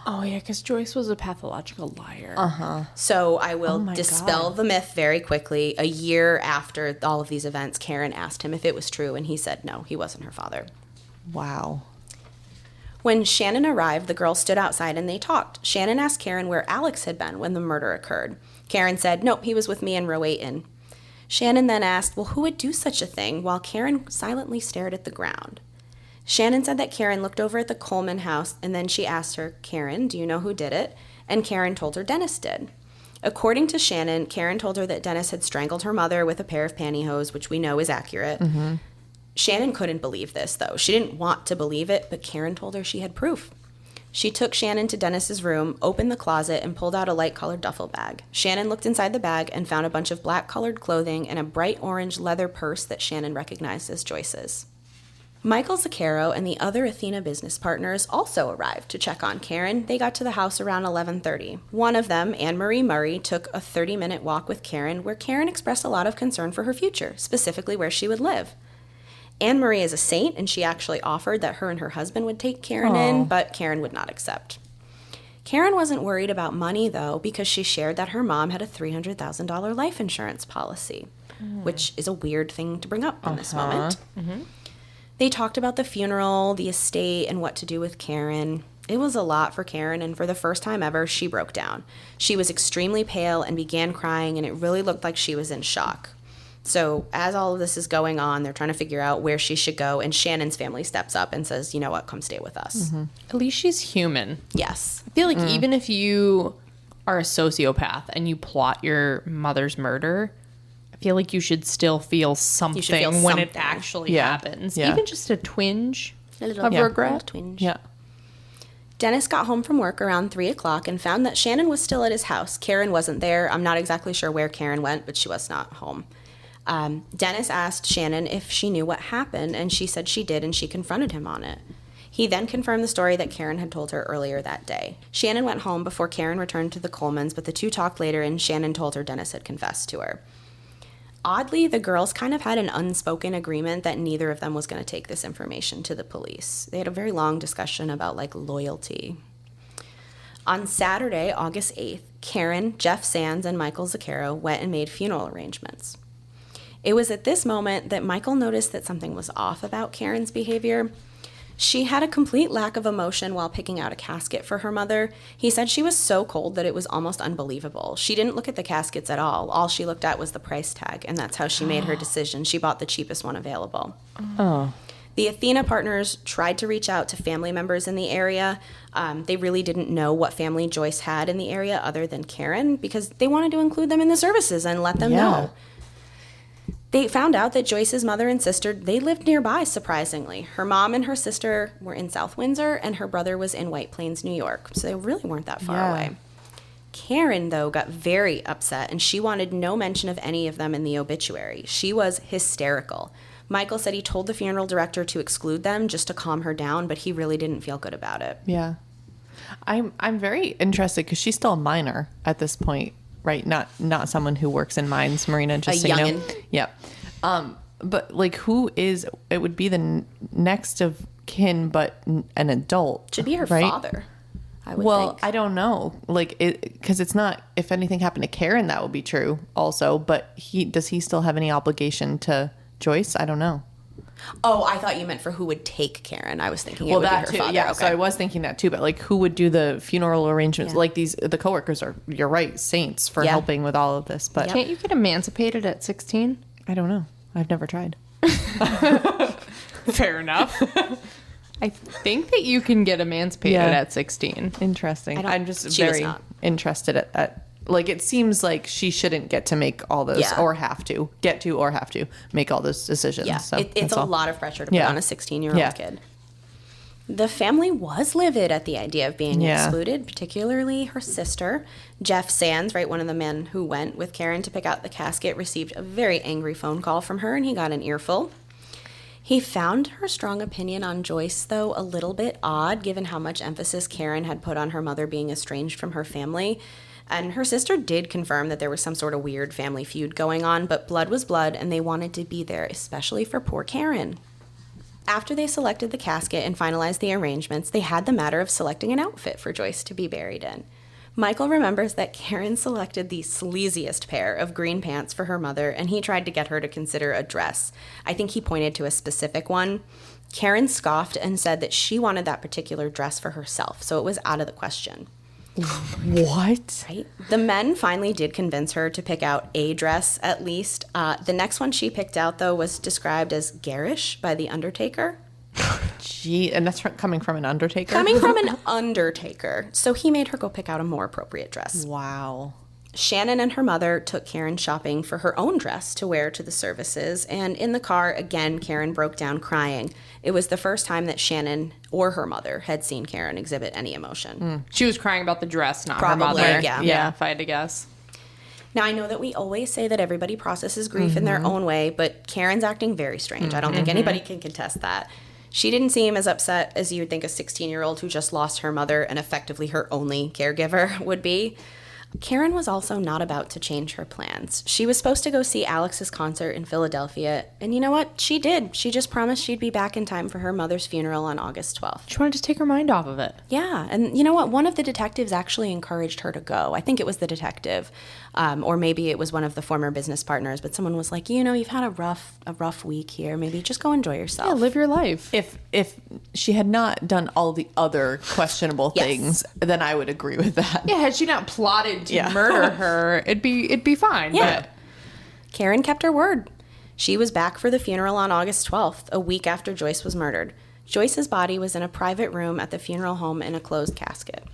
Oh, yeah, because Joyce was a pathological liar. So I will dispel the myth very quickly. A year after all of these events, Karen asked him if it was true, and he said no, he wasn't her father. Wow. When Shannon arrived, the girls stood outside and they talked. Shannon asked Karen where Alex had been when the murder occurred. Karen said, nope, he was with me in row 8 in. Shannon then asked, well, who would do such a thing, while Karen silently stared at the ground. Shannon said that Karen looked over at the Coleman house, and then she asked her, Karen, do you know who did it? And Karen told her Dennis did. According to Shannon, Karen told her that Dennis had strangled her mother with a pair of pantyhose, which we know is accurate. Shannon couldn't believe this, though. She didn't want to believe it, but Karen told her she had proof. She took Shannon to Dennis's room, opened the closet, and pulled out a light-colored duffel bag. Shannon looked inside the bag and found a bunch of black-colored clothing and a bright orange leather purse that Shannon recognized as Joyce's. Michael Zuccaro and the other Athena business partners also arrived to check on Karen. They got to the house around 11:30. One of them, Anne Marie Murray, took a 30-minute walk with Karen, where Karen expressed a lot of concern for her future, specifically where she would live. Anne Marie is a saint, and she actually offered that her and her husband would take Karen in, but Karen would not accept. Karen wasn't worried about money, though, because she shared that her mom had a $300,000 life insurance policy, which is a weird thing to bring up in this moment. They talked about the funeral, the estate, and what to do with Karen. It was a lot for Karen, and for the first time ever, she broke down. She was extremely pale and began crying, and it really looked like she was in shock. So as all of this is going on, they're trying to figure out where she should go, and Shannon's family steps up and says, you know what, come stay with us. At least she's human. Yes. I feel like even if you are a sociopath and you plot your mother's murder, I feel like you should still feel something when it actually happens. Yeah. Even just a twinge A little of regret. little twinge. Yeah. Dennis got home from work around 3 o'clock and found that Shannon was still at his house. Karen wasn't there. I'm not exactly sure where Karen went, but she was not home. Dennis asked Shannon if she knew what happened, and she said she did, and she confronted him on it. He then confirmed the story that Karen had told her earlier that day. Shannon went home before Karen returned to the Colemans, but the two talked later, and Shannon told her Dennis had confessed to her. Oddly, the girls kind of had an unspoken agreement that neither of them was going to take this information to the police. They had a very long discussion about, like, loyalty. On Saturday, August 8th, Karen, Jeff Sands, and Michael Zucchero went and made funeral arrangements. It was at this moment that Michael noticed that something was off about Karen's behavior. She had a complete lack of emotion while picking out a casket for her mother. He said she was so cold that it was almost unbelievable. She didn't look at the caskets at all. All she looked at was the price tag, and that's how she made her decision. She bought the cheapest one available. Oh. The Athena partners tried to reach out to family members in the area. They really didn't know what family Joyce had in the area other than Karen, because they wanted to include them in the services and let them know. They found out that Joyce's mother and sister, they lived nearby, surprisingly. Her mom and her sister were in South Windsor, and her brother was in White Plains, New York. So they really weren't that far away. Karen, though, got very upset, and she wanted no mention of any of them in the obituary. She was hysterical. Michael said he told the funeral director to exclude them just to calm her down, but he really didn't feel good about it. Yeah. I'm very interested because she's still a minor at this point. Right, not someone who works in mines, Marina. Just so you know, yeah. But like, who is? It would be the next of kin, but an adult. Should be her father. I would think. I don't know, like, because it's not. If anything happened to Karen, that would be true also. But does he still have any obligation to Joyce? I don't know. Oh, I thought you meant for who would take Karen. I was thinking it would be her father. Yeah, okay. so I was thinking that too. But like, who would do the funeral arrangements? Yeah. Like the coworkers are. You're right, saints for helping with all of this. But can't you get emancipated at 16? I don't know. I've never tried. Fair enough. I think that you can get emancipated at 16. Interesting. I'm just very interested at like, it seems like she shouldn't get to make all those or have to make all those decisions. Yeah, so it's a lot of pressure to put on a 16-year-old kid. The family was livid at the idea of being excluded, particularly her sister. Jeff Sands, one of the men who went with Karen to pick out the casket, received a very angry phone call from her, and he got an earful. He found her strong opinion on Joyce, though, a little bit odd, given how much emphasis Karen had put on her mother being estranged from her family. And her sister did confirm that there was some sort of weird family feud going on, but blood was blood, and they wanted to be there, especially for poor Karen. After they selected the casket and finalized the arrangements, they had the matter of selecting an outfit for Joyce to be buried in. Michael remembers that Karen selected the sleaziest pair of green pants for her mother, and he tried to get her to consider a dress. I think he pointed to a specific one. Karen scoffed and said that she wanted that particular dress for herself, so it was out of the question. What? Right? The men finally did convince her to pick out a dress, at least. The next one she picked out, though, was described as garish by the Undertaker. Gee, and that's coming from an Undertaker? Coming from an Undertaker. So he made her go pick out a more appropriate dress. Wow. Shannon and her mother took Karen shopping for her own dress to wear to the services, and in the car, again, Karen broke down crying. It was the first time that Shannon or her mother had seen Karen exhibit any emotion. She was crying about the dress, not Probably, her mother. Yeah, if I had to guess. Now, I know that we always say that everybody processes grief in their own way, but Karen's acting very strange. I don't think anybody can contest that. She didn't seem as upset as you would think a 16-year-old who just lost her mother and effectively her only caregiver would be. Karen was also not about to change her plans. She was supposed to go see Alex's concert in Philadelphia, and you know what? She did. She just promised she'd be back in time for her mother's funeral on August 12th. She wanted to take her mind off of it. Yeah, and you know what? One of the detectives actually encouraged her to go. I think it was the detective, or maybe it was one of the former business partners, but someone was like, you've had a rough week here. Maybe just go enjoy yourself. Yeah, live your life. If she had not done all the other questionable things, then I would agree with that. Yeah, had she not plotted to murder her, it'd be fine. Yeah. But Karen kept her word. She was back for the funeral on August 12th, a week after Joyce was murdered. Joyce's body was in a private room at the funeral home in a closed casket.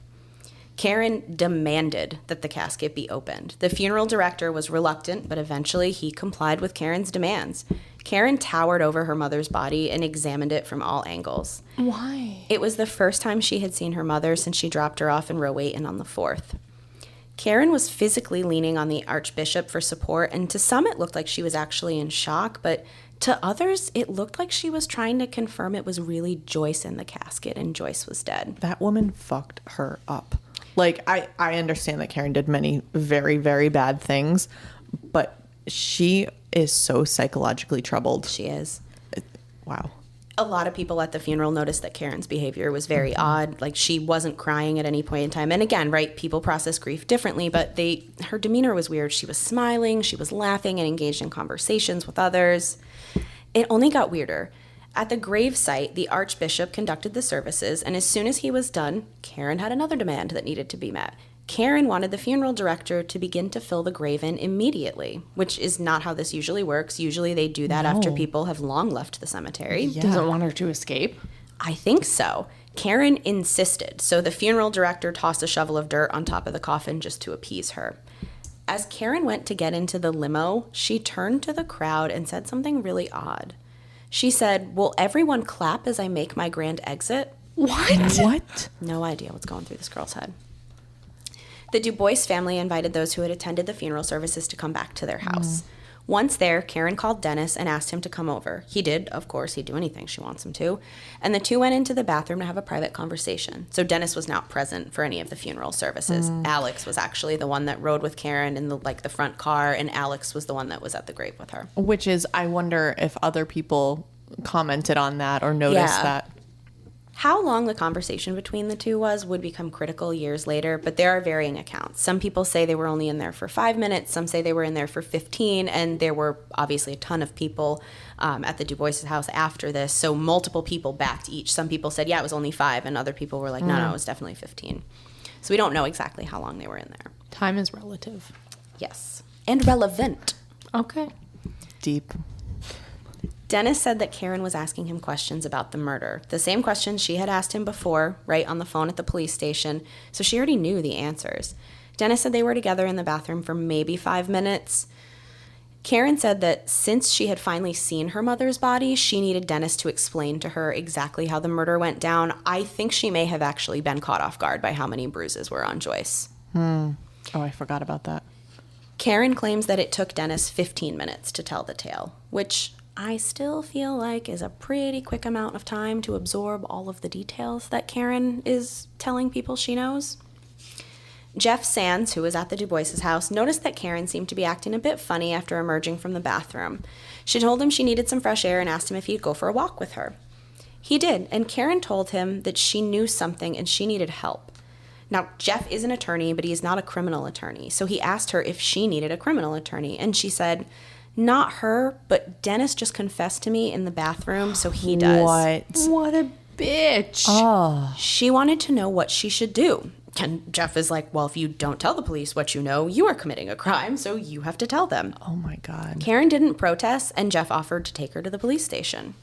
Karen demanded that the casket be opened. The funeral director was reluctant, but eventually he complied with Karen's demands. Karen towered over her mother's body and examined it from all angles. Why? It was the first time she had seen her mother since she dropped her off in Rowayton on the 4th. Karen was physically leaning on the Archbishop for support, and to some it looked like she was actually in shock, but to others it looked like she was trying to confirm it was really Joyce in the casket and Joyce was dead. That woman fucked her up. Like, I understand that Karen did many very, very bad things, but she is so psychologically troubled. She is. Wow. A lot of people at the funeral noticed that Karen's behavior was very odd. Like, she wasn't crying at any point in time. And again, right, people process grief differently, but her demeanor was weird. She was smiling, she was laughing and engaged in conversations with others. It only got weirder. At the grave site, the Archbishop conducted the services, and as soon as he was done, Karen had another demand that needed to be met. Karen wanted the funeral director to begin to fill the grave in immediately, which is not how this usually works. Usually they do that after people have long left the cemetery. Yeah. Doesn't want her to escape? I think so. Karen insisted, so the funeral director tossed a shovel of dirt on top of the coffin just to appease her. As Karen went to get into the limo, she turned to the crowd and said something really odd. She said, "Will everyone clap as I make my grand exit?" What? No idea what's going through this girl's head. The Du Bois family invited those who had attended the funeral services to come back to their house. Once there, Karen called Dennis and asked him to come over. He did, of course. He'd do anything she wants him to. And the two went into the bathroom to have a private conversation. So Dennis was not present for any of the funeral services. Alex was actually the one that rode with Karen in the front car, and Alex was the one that was at the grave with her. Which is, I wonder if other people commented on that or noticed that. How long the conversation between the two would become critical years later, but there are varying accounts. Some people say they were only in there for 5 minutes, some say they were in there for 15, and there were obviously a ton of people at the Du Bois' house after this, so multiple people backed each. Some people said, yeah, it was only 5, and other people were like, no, it was definitely 15. So we don't know exactly how long they were in there. Time is relative. Yes. And relevant. Okay. Deep. Dennis said that Karen was asking him questions about the murder, the same questions she had asked him before, right on the phone at the police station, so she already knew the answers. Dennis said they were together in the bathroom for maybe 5 minutes. Karen said that since she had finally seen her mother's body, she needed Dennis to explain to her exactly how the murder went down. I think she may have actually been caught off guard by how many bruises were on Joyce. Oh, I forgot about that. Karen claims that it took Dennis 15 minutes to tell the tale, which I still feel like is a pretty quick amount of time to absorb all of the details that Karen is telling people she knows. Jeff Sands, who was at the Du Bois' house, noticed that Karen seemed to be acting a bit funny after emerging from the bathroom. She told him she needed some fresh air and asked him if he'd go for a walk with her. He did, and Karen told him that she knew something and she needed help. Now, Jeff is an attorney, but he's not a criminal attorney, so he asked her if she needed a criminal attorney, and she said, "Not her, but Dennis just confessed to me in the bathroom, so he does." What a bitch. Oh. She wanted to know what she should do. And Jeff is like, well, if you don't tell the police what you know, you are committing a crime, so you have to tell them. Oh, my God. Karen didn't protest, and Jeff offered to take her to the police station.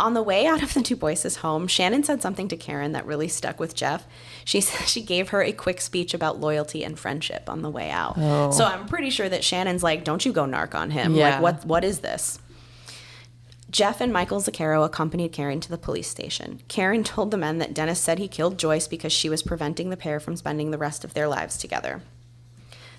On the way out of the Du Bois' home, Shannon said something to Karen that really stuck with Jeff. She gave her a quick speech about loyalty and friendship on the way out. Oh. So I'm pretty sure that Shannon's like, don't you go narc on him. Yeah. Like, what is this? Jeff and Michael Zuccaro accompanied Karen to the police station. Karen told the men that Dennis said he killed Joyce because she was preventing the pair from spending the rest of their lives together.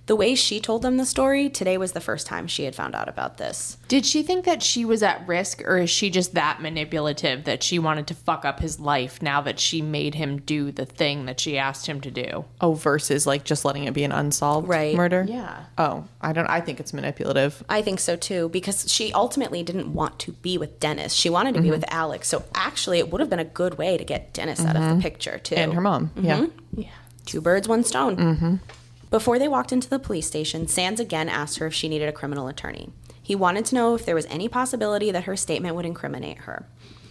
The way she told them the story, today was the first time she had found out about this. Did she think that she was at risk, or is she just that manipulative that she wanted to fuck up his life now that she made him do the thing that she asked him to do? Oh, versus like just letting it be an unsolved murder? Yeah. Oh, I think it's manipulative. I think so too, because she ultimately didn't want to be with Dennis. She wanted to be with Alex. So actually it would have been a good way to get Dennis out of the picture too. And her mom. Yeah. Yeah. 2 birds, 1 stone. Before they walked into the police station, Sands again asked her if she needed a criminal attorney. He wanted to know if there was any possibility that her statement would incriminate her.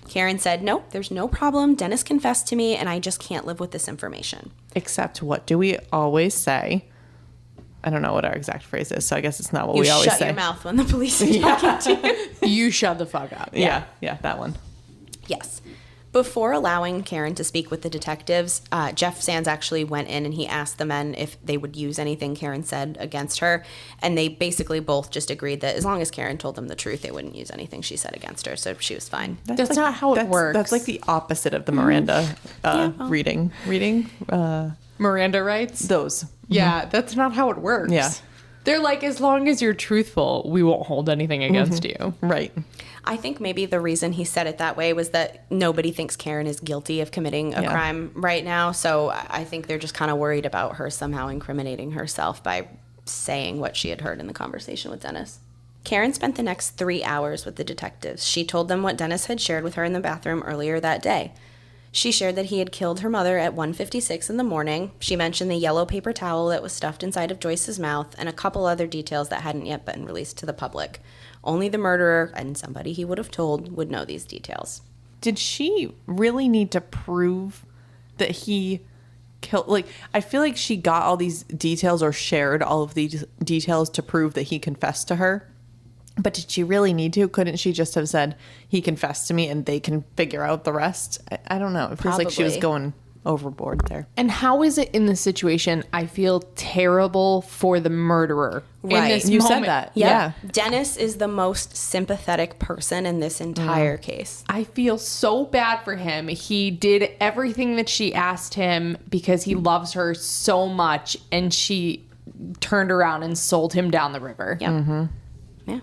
Karen said, "No, there's no problem. Dennis confessed to me, and I just can't live with this information." Except, what do we always say? I don't know what our exact phrase is, so I guess it's not what we always say. You shut your mouth when the police are talking to you. You shut the fuck up. Yeah, that one. Yes. Before allowing Karen to speak with the detectives, Jeff Sands actually went in and he asked the men if they would use anything Karen said against her. And they basically both just agreed that as long as Karen told them the truth, they wouldn't use anything she said against her. So she was fine. That's not how it works. That's like the opposite of the Miranda reading. Miranda rights? Those. Yeah, that's not how it works. Yeah. They're like, as long as you're truthful, we won't hold anything against you. Right. I think maybe the reason he said it that way was that nobody thinks Karen is guilty of committing a crime right now. So I think they're just kind of worried about her somehow incriminating herself by saying what she had heard in the conversation with Dennis. Karen spent the next 3 hours with the detectives. She told them what Dennis had shared with her in the bathroom earlier that day. She shared that he had killed her mother at 1:56 in the morning. She mentioned the yellow paper towel that was stuffed inside of Joyce's mouth and a couple other details that hadn't yet been released to the public. Only the murderer and somebody he would have told would know these details. Did she really need to prove that he killed? Like, I feel like she got all these details or shared all of these details to prove that he confessed to her. But did she really need to? Couldn't she just have said, he confessed to me and they can figure out the rest? I don't know. It feels like she was going overboard there. And how is it in this situation? I feel terrible for the murderer. Right. In this You moment. said that. Yeah. Dennis is the most sympathetic person in this entire case. I feel so bad for him. He did everything that she asked him because he loves her so much, and she turned around and sold him down the river. Yep. Yeah.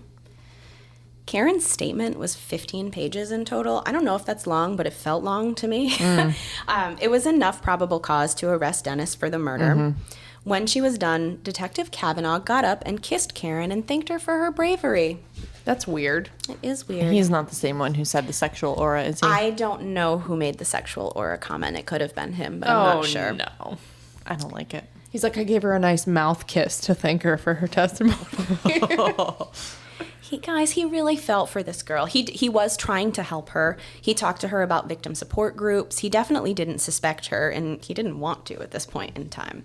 Karen's statement was 15 pages in total. I don't know if that's long, but it felt long to me. It was enough probable cause to arrest Dennis for the murder. When she was done, Detective Kavanaugh got up and kissed Karen and thanked her for her bravery. That's weird. It is weird. He's not the same one who said the sexual aura, is he? I don't know who made the sexual aura comment. It could have been him, but I'm not sure. No. I don't like it. He's like, I gave her a nice mouth kiss to thank her for her testimony. He really felt for this girl. He was trying to help her. He talked to her about victim support groups. He definitely didn't suspect her, and he didn't want to at this point in time.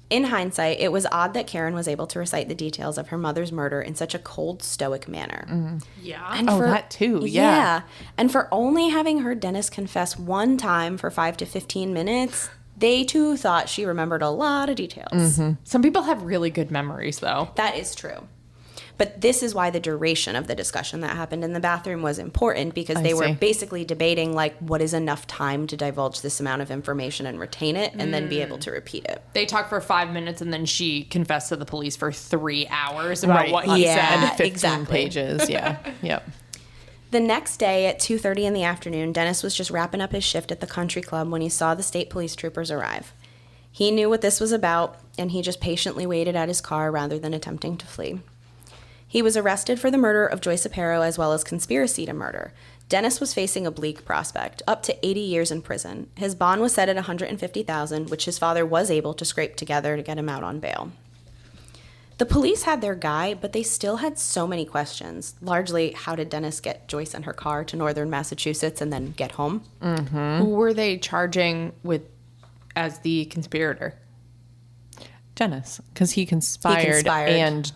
In hindsight, it was odd that Karen was able to recite the details of her mother's murder in such a cold, stoic manner. Yeah. And that too, yeah. And for only having heard Dennis confess one time for 5 to 15 minutes, they too thought she remembered a lot of details. Some people have really good memories, though. That is true. But this is why the duration of the discussion that happened in the bathroom was important, because they were basically debating, like, what is enough time to divulge this amount of information and retain it and then be able to repeat it. They talked for 5 minutes, and then she confessed to the police for 3 hours about what he Yeah, said. 15 pages, yeah. Yep. The next day at 2:30 in the afternoon, Dennis was just wrapping up his shift at the country club when he saw the state police troopers arrive. He knew what this was about, and he just patiently waited at his car rather than attempting to flee. He was arrested for the murder of Joyce Aparo as well as conspiracy to murder. Dennis was facing a bleak prospect, up to 80 years in prison. His bond was set at $150,000, which his father was able to scrape together to get him out on bail. The police had their guy, but they still had so many questions. Largely, how did Dennis get Joyce and her car to northern Massachusetts and then get home? Who were they charging with as the conspirator? Dennis, because he conspired and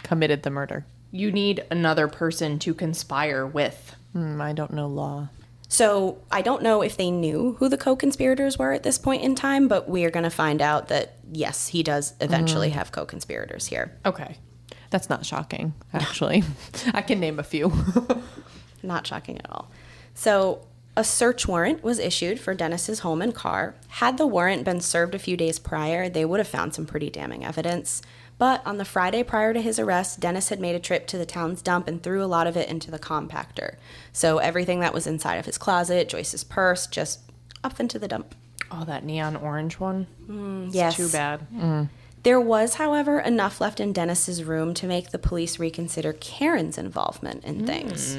committed the murder. You need another person to conspire with. I don't know law. So I don't know if they knew who the co-conspirators were at this point in time, but we are going to find out that, yes, he does eventually have co-conspirators here. Okay. That's not shocking, actually. I can name a few. Not shocking at all. So a search warrant was issued for Dennis's home and car. Had the warrant been served a few days prior, they would have found some pretty damning evidence. But on the Friday prior to his arrest, Dennis had made a trip to the town's dump and threw a lot of it into the compactor. So everything that was inside of his closet, Joyce's purse, just up into the dump. Oh, that neon orange one? Yes. Too bad. There was, however, enough left in Dennis's room to make the police reconsider Karen's involvement in things.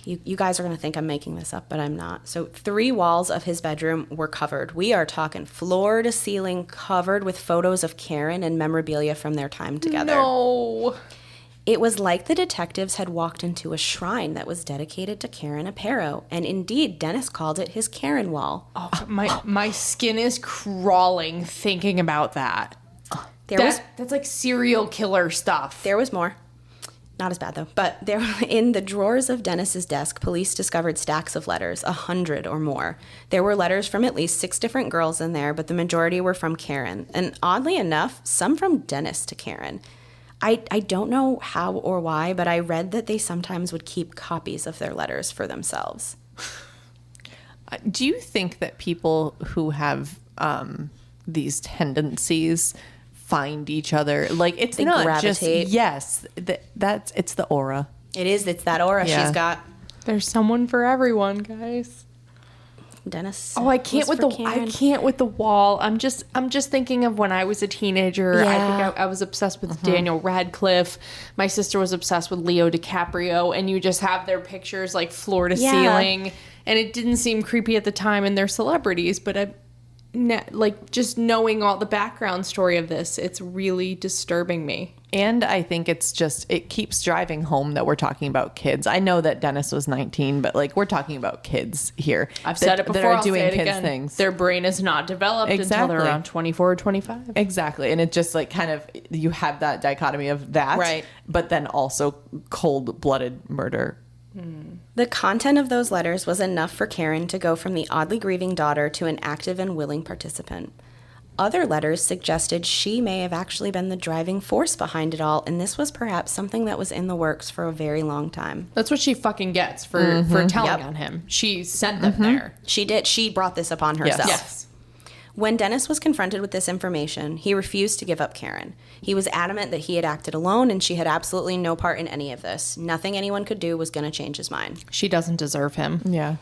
You guys are going to think I'm making this up, but I'm not. So 3 walls of his bedroom were covered. We are talking floor to ceiling, covered with photos of Karen and memorabilia from their time together. No. It was like the detectives had walked into a shrine that was dedicated to Karen Aparo. And indeed, Dennis called it his Karen wall. Oh, my skin is crawling thinking about that. That's like serial killer stuff. There was more. Not as bad, though. But there, in the drawers of Dennis's desk, police discovered stacks of letters, 100 or more. There were letters from at least 6 different girls in there, but the majority were from Karen. And oddly enough, some from Dennis to Karen. I don't know how or why, but I read that they sometimes would keep copies of their letters for themselves. Do you think that people who have these tendencies find each other? Like, it's they not gravitate. Just, yes, it's the aura. It is. It's that aura she's got. There's someone for everyone, guys. Dennis. Oh, I can't with the wall. I'm just thinking of when I was a teenager. I think I was obsessed with Daniel Radcliffe. My sister was obsessed with Leo DiCaprio, and you just have their pictures like floor to ceiling, and it didn't seem creepy at the time, and they're celebrities, but like just knowing all the background story of this, it's really disturbing me. And I think it keeps driving home that we're talking about kids. I know that Dennis was 19, but like we're talking about kids here. I've said it before, I'll say it again. Things. Their brain is not developed until they're around 24 or 25. Exactly. And it just like kind of, you have that dichotomy of that, right? But then also cold-blooded murder. The content of those letters was enough for Karen to go from the oddly grieving daughter to an active and willing participant. Other letters suggested she may have actually been the driving force behind it all, and this was perhaps something that was in the works for a very long time. That's what she fucking gets for telling on him. She sent them there. She did. She brought this upon herself. Yes. When Dennis was confronted with this information, he refused to give up Karen. He was adamant that he had acted alone and she had absolutely no part in any of this. Nothing anyone could do was going to change his mind. She doesn't deserve him. Yeah.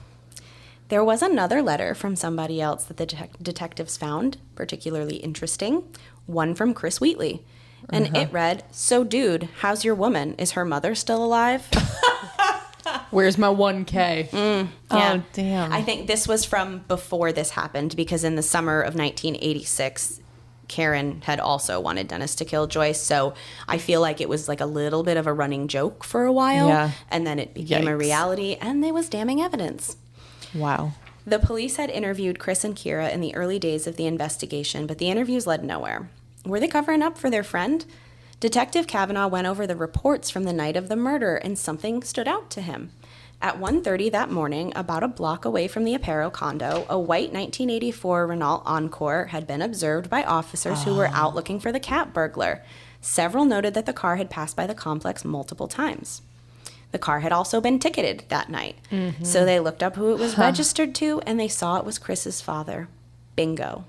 There was another letter from somebody else that the detectives found particularly interesting. One from Chris Wheatley. And it read, "So dude, how's your woman? Is her mother still alive?" Where's my 1K? Yeah. Oh, damn. I think this was from before this happened, because in the summer of 1986, Karen had also wanted Dennis to kill Joyce. So I feel like it was like a little bit of a running joke for a while. Yeah. And then it became a reality, and there was damning evidence. Wow. The police had interviewed Chris and Kira in the early days of the investigation, but the interviews led nowhere. Were they covering up for their friend? Detective Kavanaugh went over the reports from the night of the murder, and something stood out to him. At 1:30 that morning, about a block away from the Aparo condo, a white 1984 Renault Encore had been observed by officers who were out looking for the cat burglar. Several noted that the car had passed by the complex multiple times. The car had also been ticketed that night. So they looked up who it was registered to, and they saw it was Chris's father. Bingo.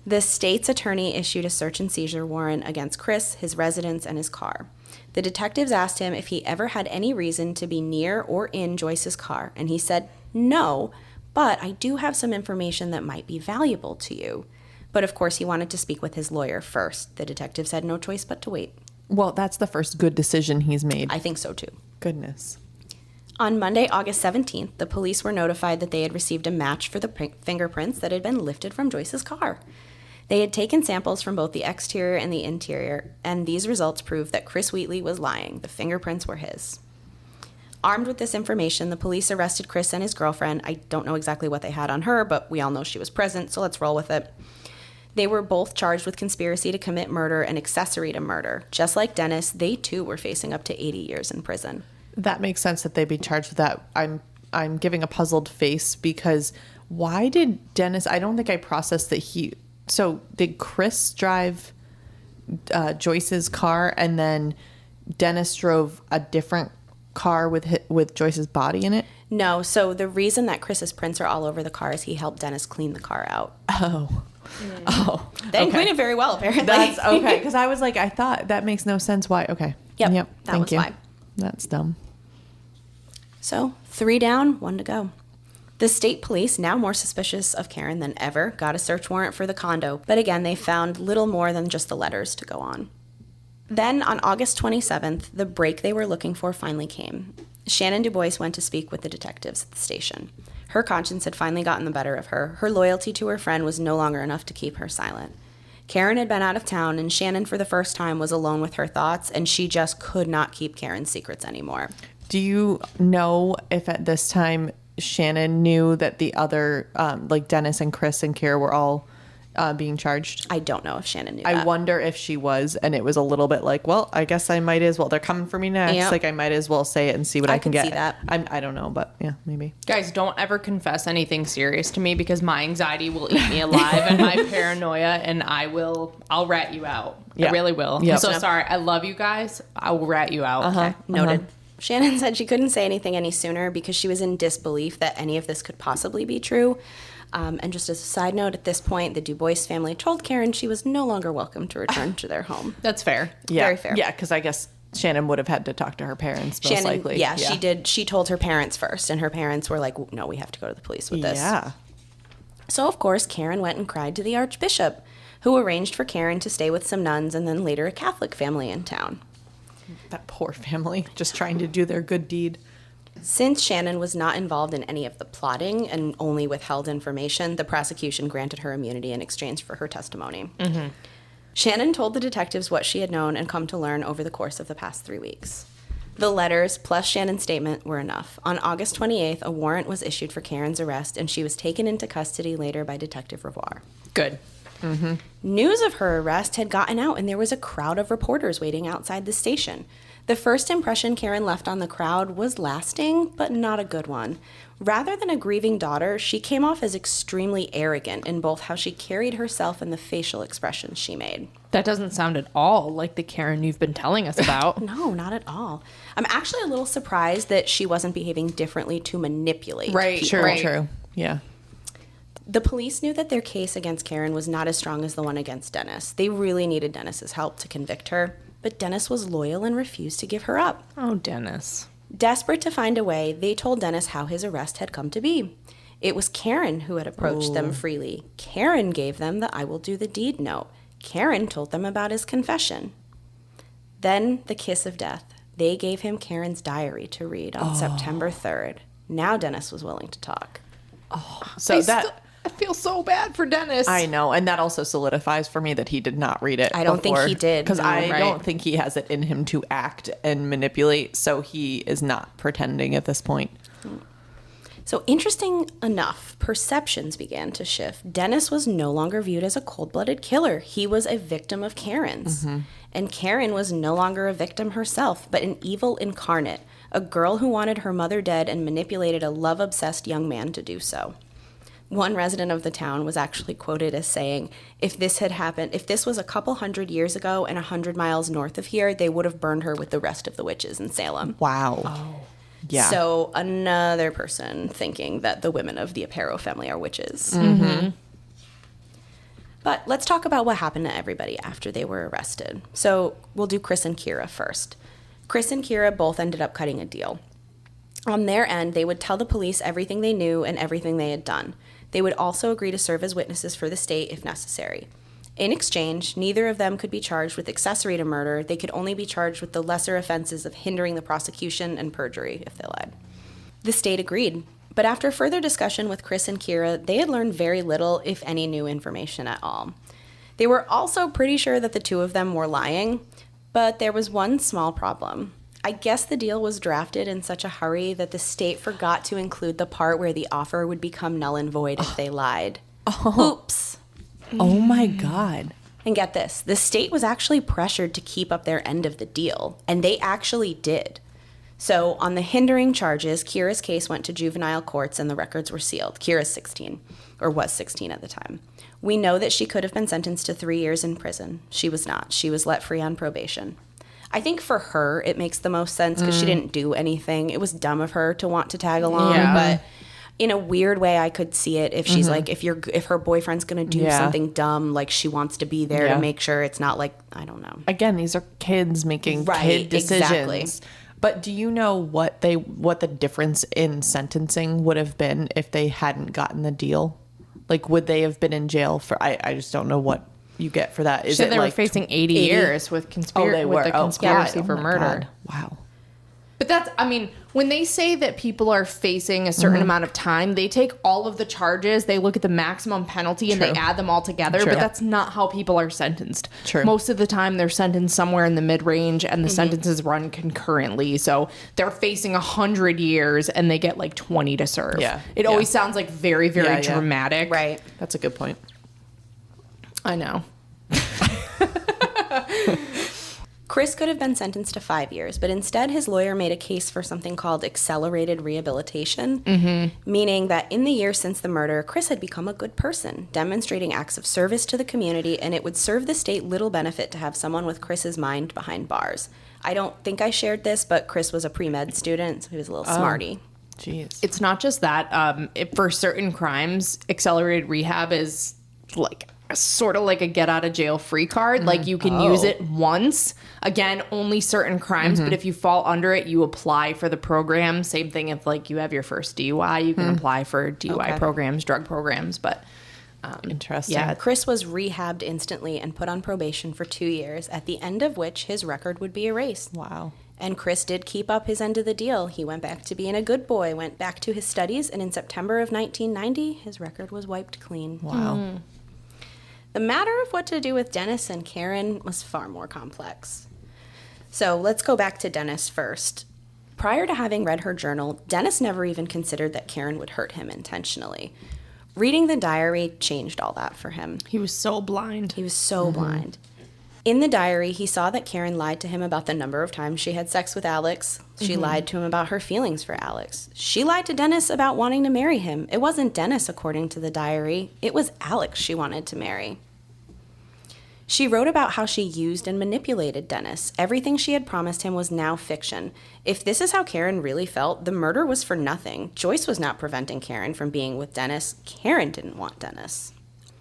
The state's attorney issued a search and seizure warrant against Chris, his residence, and his car. The detectives asked him if he ever had any reason to be near or in Joyce's car, and he said, "No, but I do have some information that might be valuable to you." But of course, he wanted to speak with his lawyer first. The detectives had no choice but to wait. Well, that's the first good decision he's made. I think so, too. Goodness. On Monday, August 17th, the police were notified that they had received a match for the fingerprints that had been lifted from Joyce's car. They had taken samples from both the exterior and the interior, and these results proved that Chris Wheatley was lying. The fingerprints were his. Armed with this information, the police arrested Chris and his girlfriend. I don't know exactly what they had on her, but we all know she was present, so let's roll with it. They were both charged with conspiracy to commit murder and accessory to murder. Just like Dennis, they too were facing up to 80 years in prison. That makes sense that they'd be charged with that. I'm giving a puzzled face because why did Dennis, I don't think I processed that so did Chris drive Joyce's car and then Dennis drove a different car with Joyce's body in it? No, so the reason that Chris's prints are all over the car is he helped Dennis clean the car out. Oh. Oh. They cleaned it very well, apparently. That's okay, because I was like, I thought that makes no sense. Why? Okay. Yep, that thank was you. why. That's dumb. So 3 down, 1 to go. The state police, now more suspicious of Karen than ever, got a search warrant for the condo, but again, they found little more than just the letters to go on. Then, on August 27th, the break they were looking for finally came. Shannon Du Bois went to speak with the detectives at the station. Her conscience had finally gotten the better of her. Her loyalty to her friend was no longer enough to keep her silent. Karen had been out of town, and Shannon, for the first time, was alone with her thoughts, and she just could not keep Karen's secrets anymore. Do you know if at this time Shannon knew that the other, like Dennis and Chris and Kira were all being charged? I don't know if Shannon knew that. I wonder if she was, and it was a little bit like, well, I guess I might as well. They're coming for me next. Yep. Like, I might as well say it and see what I can get. see that. I don't know, but yeah, maybe. Guys, don't ever confess anything serious to me because my anxiety will eat me alive and my paranoia, and I'll rat you out. Yeah. I really will. Yep. I'm so sorry. I love you guys. I will rat you out. Okay, noted. Shannon said she couldn't say anything any sooner because she was in disbelief that any of this could possibly be true. And just as a side note, at this point, the Dubois family told Karen she was no longer welcome to return to their home. That's fair. Yeah. Very fair. Yeah, because I guess Shannon would have had to talk to her parents, most likely. Yeah, she did. She told her parents first, and her parents were like, no, we have to go to the police with this. Yeah. So, of course, Karen went and cried to the Archbishop, who arranged for Karen to stay with some nuns and then later a Catholic family in town. That poor family, just trying to do their good deed. Since Shannon was not involved in any of the plotting and only withheld information, the prosecution granted her immunity in exchange for her testimony. Mm-hmm. Shannon told the detectives what she had known and come to learn over the course of the past 3 weeks. The letters plus Shannon's statement were enough. On August 28th, a warrant was issued for Karen's arrest, and she was taken into custody later by Detective Revoir. Good. Mm-hmm. News of her arrest had gotten out, and there was a crowd of reporters waiting outside the station. The first impression Karen left on the crowd was lasting, but not a good one. Rather than a grieving daughter, she came off as extremely arrogant in both how she carried herself and the facial expressions she made. That doesn't sound at all like the Karen you've been telling us about. No, not at all. I'm actually a little surprised that she wasn't behaving differently to manipulate people. True. Yeah. The police knew that their case against Karen was not as strong as the one against Dennis. They really needed Dennis's help to convict her, but Dennis was loyal and refused to give her up. Oh, Dennis. Desperate to find a way, they told Dennis how his arrest had come to be. It was Karen who had approached them freely. Karen gave them the I will do the deed note. Karen told them about his confession. Then the kiss of death. They gave him Karen's diary to read on September 3rd. Now Dennis was willing to talk. So I feel so bad for Dennis. I know, and that also solidifies for me that he did not read it. I don't think he did, because no, I right. don't think he has it in him to act and manipulate. So he is not pretending at this point. So interesting enough, perceptions began to shift. Dennis was no longer viewed as a cold-blooded killer. He was a victim of Karen's. Mm-hmm. And Karen was no longer a victim herself, but an evil incarnate, a girl who wanted her mother dead and manipulated a love-obsessed young man to do so. One resident of the town was actually quoted as saying, if this was a couple hundred years ago and 100 miles north of here, they would have burned her with the rest of the witches in Salem. Wow. Oh. Yeah. So another person thinking that the women of the Aparo family are witches. Mm-hmm. But let's talk about what happened to everybody after they were arrested. So we'll do Chris and Kira first. Chris and Kira both ended up cutting a deal. On their end, they would tell the police everything they knew and everything they had done. They would also agree to serve as witnesses for the state if necessary. In exchange, neither of them could be charged with accessory to murder. They could only be charged with the lesser offenses of hindering the prosecution and perjury if they lied. The state agreed, but after further discussion with Chris and Kira, they had learned very little, if any, new information at all. They were also pretty sure that the two of them were lying, but there was one small problem. I guess the deal was drafted in such a hurry that the state forgot to include the part where the offer would become null and void if they lied. Oops. Oh my God. And get this, the state was actually pressured to keep up their end of the deal, and they actually did. So on the hindering charges, Kira's case went to juvenile courts and the records were sealed. Kira's 16, or was 16 at the time. We know that she could have been sentenced to 3 years in prison. She was not. She was let free on probation. I think for her, it makes the most sense because she didn't do anything. It was dumb of her to want to tag along, but in a weird way, I could see it if she's like, if her boyfriend's going to do something dumm, like she wants to be there to make sure it's not like, I don't know. Again, these are kids making kid decisions. Exactly. But do you know what the difference in sentencing would have been if they hadn't gotten the deal? Like, would they have been in jail for? I just don't know what you get for that. Is So it they were like facing 80 years with they were. the conspiracy God. for my murder. God. Wow. But that's, I mean, when they say that people are facing a certain amount of time, they take all of the charges, they look at the maximum penalty, and they add them all together. True. But that's not how people are sentenced. True. Most of the time, they're sentenced somewhere in the mid-range, and the sentences run concurrently. So they're facing 100 years, and they get like 20 to serve. Yeah. It always sounds like very, very dramatic. Right. That's a good point. I know. Chris could have been sentenced to 5 years, but instead his lawyer made a case for something called accelerated rehabilitation, meaning that in the years since the murder, Chris had become a good person, demonstrating acts of service to the community, and it would serve the state little benefit to have someone with Chris's mind behind bars. I don't think I shared this, but Chris was a pre-med student, so he was a little smarty. Jeez. It's not just that. For certain crimes, accelerated rehab is like sort of like a get out of jail free card. Like you can use it once. Again, only certain crimes, but if you fall under it, you apply for the program. Same thing if like you have your first DUI, you can apply for DUI programs, drug programs, but Interesting. Yeah, Chris was rehabbed instantly and put on probation for 2 years, at the end of which his record would be erased. Wow. And Chris did keep up his end of the deal. He went back to being a good boy, went back to his studies, and in September of 1990, his record was wiped clean. Wow. The matter of what to do with Dennis and Karen was far more complex. So let's go back to Dennis first. Prior to having read her journal, Dennis never even considered that Karen would hurt him intentionally. Reading the diary changed all that for him. he was so blind. He was so blind. In the diary, he saw that Karen lied to him about the number of times she had sex with Alex. She lied to him about her feelings for Alex. She lied to Dennis about wanting to marry him. It wasn't Dennis, according to the diary. It was Alex she wanted to marry. She wrote about how she used and manipulated Dennis. Everything she had promised him was now fiction. If this is how Karen really felt, the murder was for nothing. Joyce was not preventing Karen from being with Dennis. Karen didn't want Dennis.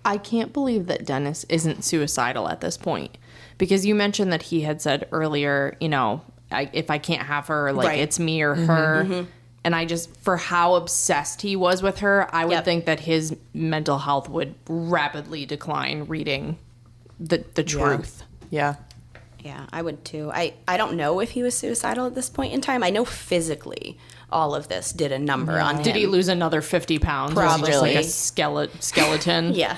I can't believe that Dennis isn't suicidal at this point, because you mentioned that he had said earlier, you know, if I can't have her, like it's me or her. And I just, for how obsessed he was with her, I would think that his mental health would rapidly decline reading the truth. Yeah. Yeah, I would too. I don't know if he was suicidal at this point in time. I know physically all of this did a number on him. Did he lose another 50 pounds? Probably. Just like a skeleton? Yeah.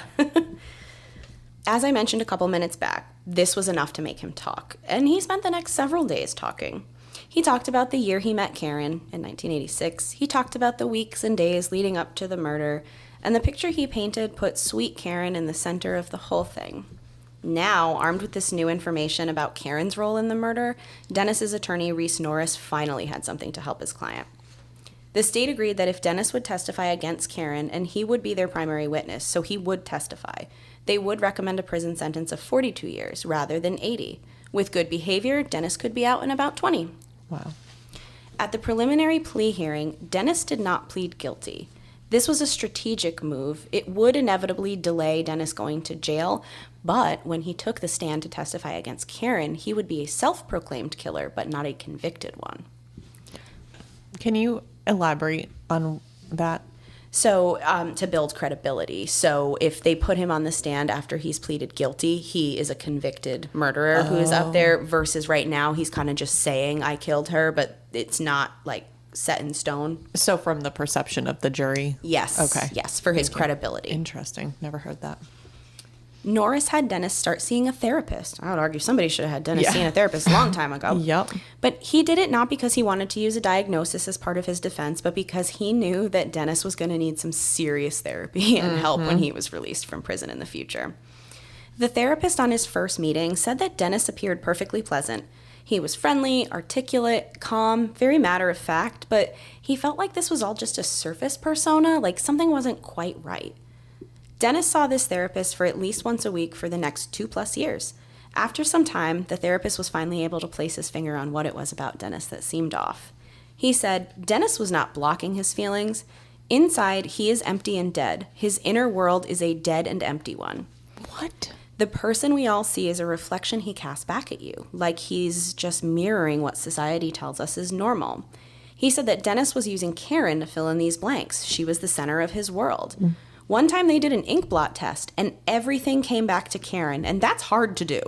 As I mentioned a couple minutes back, this was enough to make him talk. And he spent the next several days talking. He talked about the year he met Karen in 1986. He talked about the weeks and days leading up to the murder. And the picture he painted put sweet Karen in the center of the whole thing. Now, armed with this new information about Karen's role in the murder, Dennis's attorney, Reese Norris, finally had something to help his client. The state agreed that if Dennis would testify against Karen, and he would be their primary witness, so he would testify, they would recommend a prison sentence of 42 years rather than 80. With good behavior, Dennis could be out in about 20. Wow. At the preliminary plea hearing, Dennis did not plead guilty. This was a strategic move. It would inevitably delay Dennis going to jail, but when he took the stand to testify against Karen, he would be a self-proclaimed killer, but not a convicted one. Can you elaborate on that? So to build credibility. So if they put him on the stand after he's pleaded guilty, he is a convicted murderer who is up there, versus right now he's kind of just saying, I killed her, but it's not like set in stone. So from the perception of the jury? Yes. Okay. Yes, for his credibility. Interesting. Never heard that. Norris had Dennis start seeing a therapist. I would argue somebody should have had Dennis seeing a therapist a long time ago. Yep. But he did it not because he wanted to use a diagnosis as part of his defense, but because he knew that Dennis was going to need some serious therapy and help when he was released from prison in the future. The therapist on his first meeting said that Dennis appeared perfectly pleasant. He was friendly, articulate, calm, very matter-of-fact, but he felt like this was all just a surface persona, like something wasn't quite right. Dennis saw this therapist for at least once a week for the next 2+ years. After some time, the therapist was finally able to place his finger on what it was about Dennis that seemed off. He said, Dennis was not blocking his feelings. Inside, he is empty and dead. His inner world is a dead and empty one. What? The person we all see is a reflection he casts back at you, like he's just mirroring what society tells us is normal. He said that Dennis was using Karen to fill in these blanks. She was the center of his world. One time they did an ink blot test, and everything came back to Karen, and that's hard to do.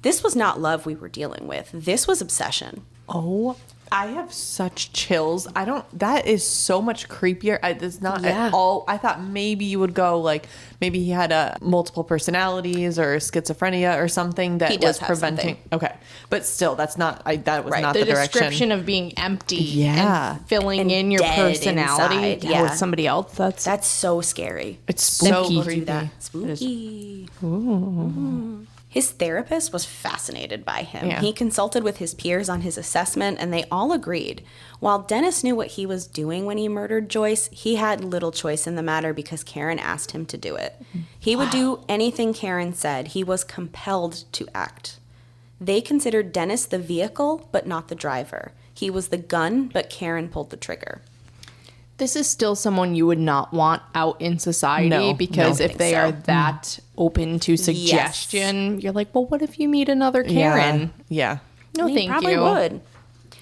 This was not love we were dealing with. This was obsession. Oh, I have such chills. That is so much creepier. It's not Yeah. at all. I thought maybe you would go like, maybe he had multiple personalities or schizophrenia or something that He does was have preventing. something. Okay. But still, that was not the the direction. description of being empty Yeah. and filling And in your dead personality inside, yeah. with somebody else. That's so scary. It's When so people creepy. do that. Spooky. Ooh. His therapist was fascinated by him. Yeah. He consulted with his peers on his assessment, and they all agreed. While Dennis knew what he was doing when he murdered Joyce, he had little choice in the matter because Karen asked him to do it. He would do anything Karen said. He was compelled to act. They considered Dennis the vehicle, but not the driver. He was the gun, but Karen pulled the trigger. This is still someone you would not want out in society No, because no. if they I are think so. that open to suggestion, you're like, well, what if you meet another Karen? Yeah. No, They thank probably you. would.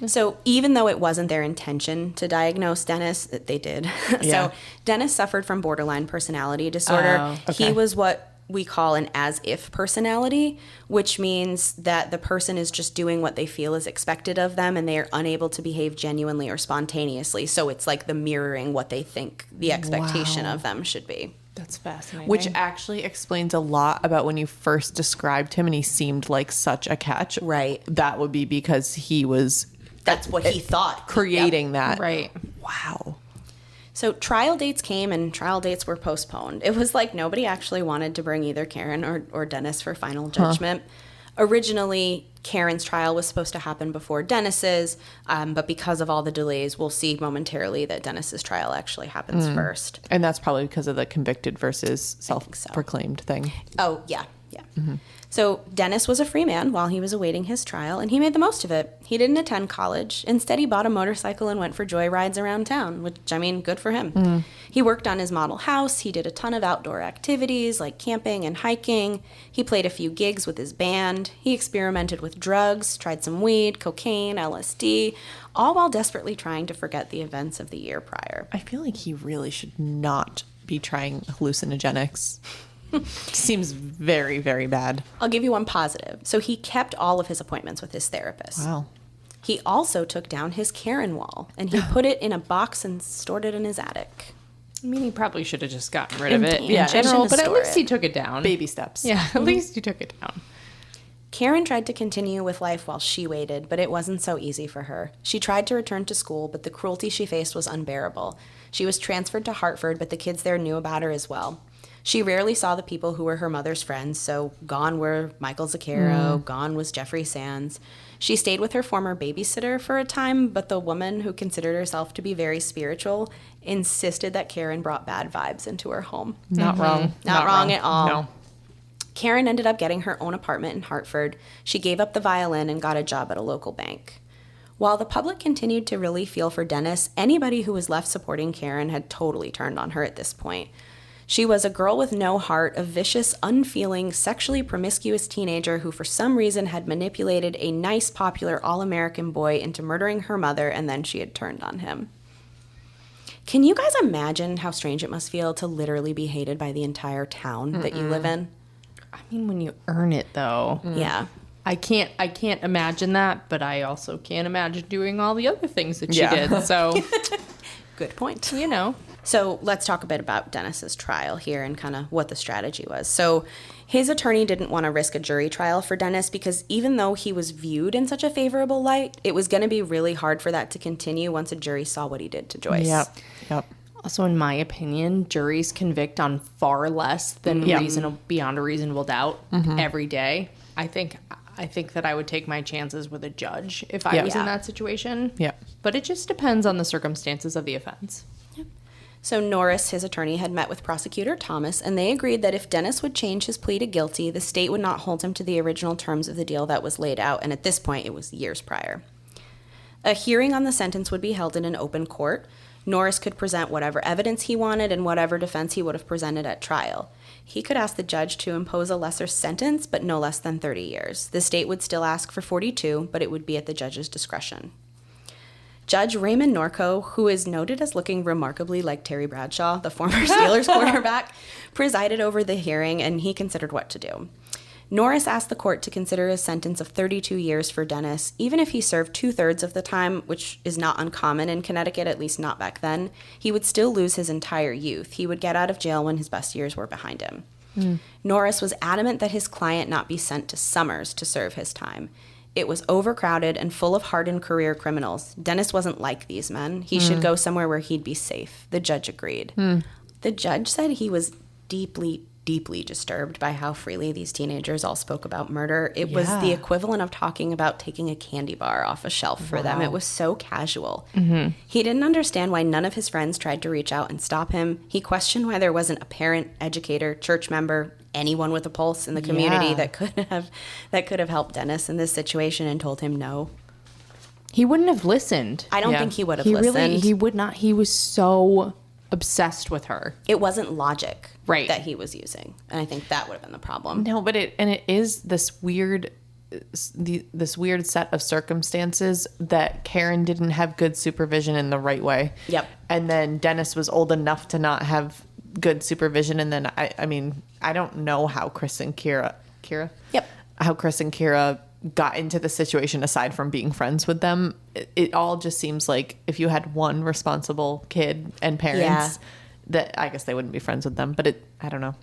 So even though it wasn't their intention to diagnose Dennis, they did. Yeah. So Dennis suffered from borderline personality disorder. Oh, okay. He was what we call an as-if personality, which means that the person is just doing what they feel is expected of them and they are unable to behave genuinely or spontaneously. So it's like the mirroring what they think the expectation of them should be. That's fascinating. Which actually explains a lot about when you first described him and he seemed like such a catch. Right. That would be because he was That's what he thought. creating that. right. Wow. So trial dates came and trial dates were postponed. It was like nobody actually wanted to bring either Karen or Dennis for final judgment. Originally, Karen's trial was supposed to happen before Dennis's, but because of all the delays, we'll see momentarily that Dennis's trial actually happens first. And that's probably because of the convicted versus self-proclaimed thing. Oh, yeah. So Dennis was a free man while he was awaiting his trial, and he made the most of it. He didn't attend college. Instead, he bought a motorcycle and went for joy rides around town, which, I mean, good for him. He worked on his model house. He did a ton of outdoor activities like camping and hiking. He played a few gigs with his band. He experimented with drugs, tried some weed, cocaine, LSD, all while desperately trying to forget the events of the year prior. I feel like he really should not be trying hallucinogenics. Seems very, very bad. I'll give you one positive. So he kept all of his appointments with his therapist. Wow. He also took down his Karen wall, and he put it in a box and stored it in his attic. I mean, he probably should have just gotten rid of it in Yeah, general, shouldn't but at store least it. he took it down. Baby steps. Yeah, at least he took it down. Karen tried to continue with life while she waited, but it wasn't so easy for her. She tried to return to school, but the cruelty she faced was unbearable. She was transferred to Hartford, but the kids there knew about her as well. She rarely saw the people who were her mother's friends, so gone were Michael Zuccaro, gone was Jeffrey Sands. She stayed with her former babysitter for a time, but the woman, who considered herself to be very spiritual, insisted that Karen brought bad vibes into her home. Not wrong. Not wrong at all. No. Karen ended up getting her own apartment in Hartford. She gave up the violin and got a job at a local bank. While the public continued to really feel for Dennis, anybody who was left supporting Karen had totally turned on her at this point. She was a girl with no heart, a vicious, unfeeling, sexually promiscuous teenager who for some reason had manipulated a nice, popular, all-American boy into murdering her mother, and then she had turned on him. Can you guys imagine how strange it must feel to literally be hated by the entire town that you live in? I mean, when you earn it, though. Yeah. I can't imagine that, but I also can't imagine doing all the other things that she Yeah. did. So, Good point. you know. So let's talk a bit about Dennis's trial here and kind of what the strategy was. So his attorney didn't want to risk a jury trial for Dennis because even though he was viewed in such a favorable light, it was going to be really hard for that to continue once a jury saw what he did to Joyce. Yep. Also, in my opinion, juries convict on far less than beyond a reasonable doubt every day. I think that I would take my chances with a judge if I was in that situation. Yeah. But it just depends on the circumstances of the offense. So Norris, his attorney, had met with prosecutor Thomas, and they agreed that if Dennis would change his plea to guilty, the state would not hold him to the original terms of the deal that was laid out, and at this point, it was years prior. A hearing on the sentence would be held in an open court. Norris could present whatever evidence he wanted and whatever defense he would have presented at trial. He could ask the judge to impose a lesser sentence, but no less than 30 years. The state would still ask for 42, but it would be at the judge's discretion. Judge Raymond Norco, who is noted as looking remarkably like Terry Bradshaw, the former Steelers quarterback, presided over the hearing, and he considered what to do. Norris asked the court to consider his sentence of 32 years for Dennis. Even if he served 2/3 of the time, which is not uncommon in Connecticut, at least not back then, he would still lose his entire youth. He would get out of jail when his best years were behind him. Norris was adamant that his client not be sent to Summers to serve his time. It was overcrowded and full of hardened career criminals. Dennis wasn't like these men. He should go somewhere where he'd be safe. The judge agreed. The judge said he was deeply, deeply disturbed by how freely these teenagers all spoke about murder. It was the equivalent of talking about taking a candy bar off a shelf for them. It was so casual. He didn't understand why none of his friends tried to reach out and stop him. He questioned why there wasn't a parent, educator, church member, anyone with a pulse in the community that could have helped Dennis in this situation, and told him no. He wouldn't have listened. I don't think he would have listened. He would not. He was so obsessed with her. It wasn't logic Right. that he was using, and I think that would have been the problem. No, but it is this weird set of circumstances that Karen didn't have good supervision in the right way. Yep. And then Dennis was old enough to not have good supervision, and then I mean, I don't know how Chris and Kira. Yep. How Chris and Kira got into the situation aside from being friends with them. It all just seems like if you had one responsible kid and parents, that I guess they wouldn't be friends with them. But I don't know.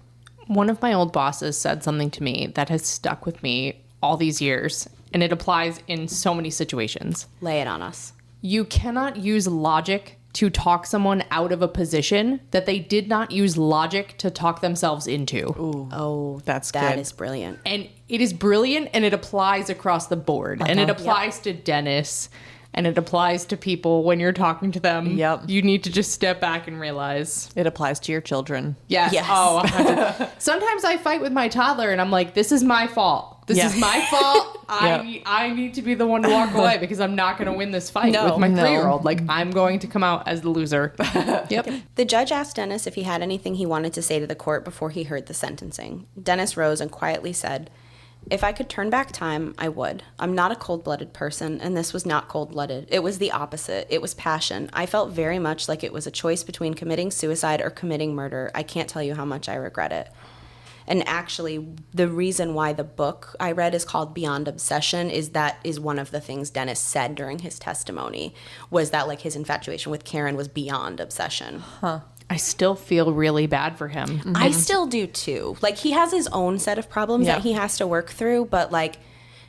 One of my old bosses said something to me that has stuck with me all these years, and it applies in so many situations. Lay it on us. You cannot use logic to talk someone out of a position that they did not use logic to talk themselves into. Oh, That's that good. is brilliant. And it is brilliant, and it applies across the board. And it applies to Dennis, and it applies to people when you're talking to them. Yep. You need to just step back and realize. It applies to your children. Yes. Yes. Oh, 100%. Sometimes I fight with my toddler, and I'm like, this is my fault. This is my fault. I need to be the one to walk away because I'm not going to win this fight with my 3-year-old. Like, I'm going to come out as the loser. Yep. The judge asked Dennis if he had anything he wanted to say to the court before he heard the sentencing. Dennis rose and quietly said, "If I could turn back time, I would. I'm not a cold-blooded person, and this was not cold-blooded. It was the opposite. It was passion. I felt very much like it was a choice between committing suicide or committing murder. I can't tell you how much I regret it." And actually, the reason why the book I read is called Beyond Obsession is one of the things Dennis said during his testimony, was that like his infatuation with Karen was beyond obsession. I still feel really bad for him. I still do too. Like, he has his own set of problems that he has to work through, but like,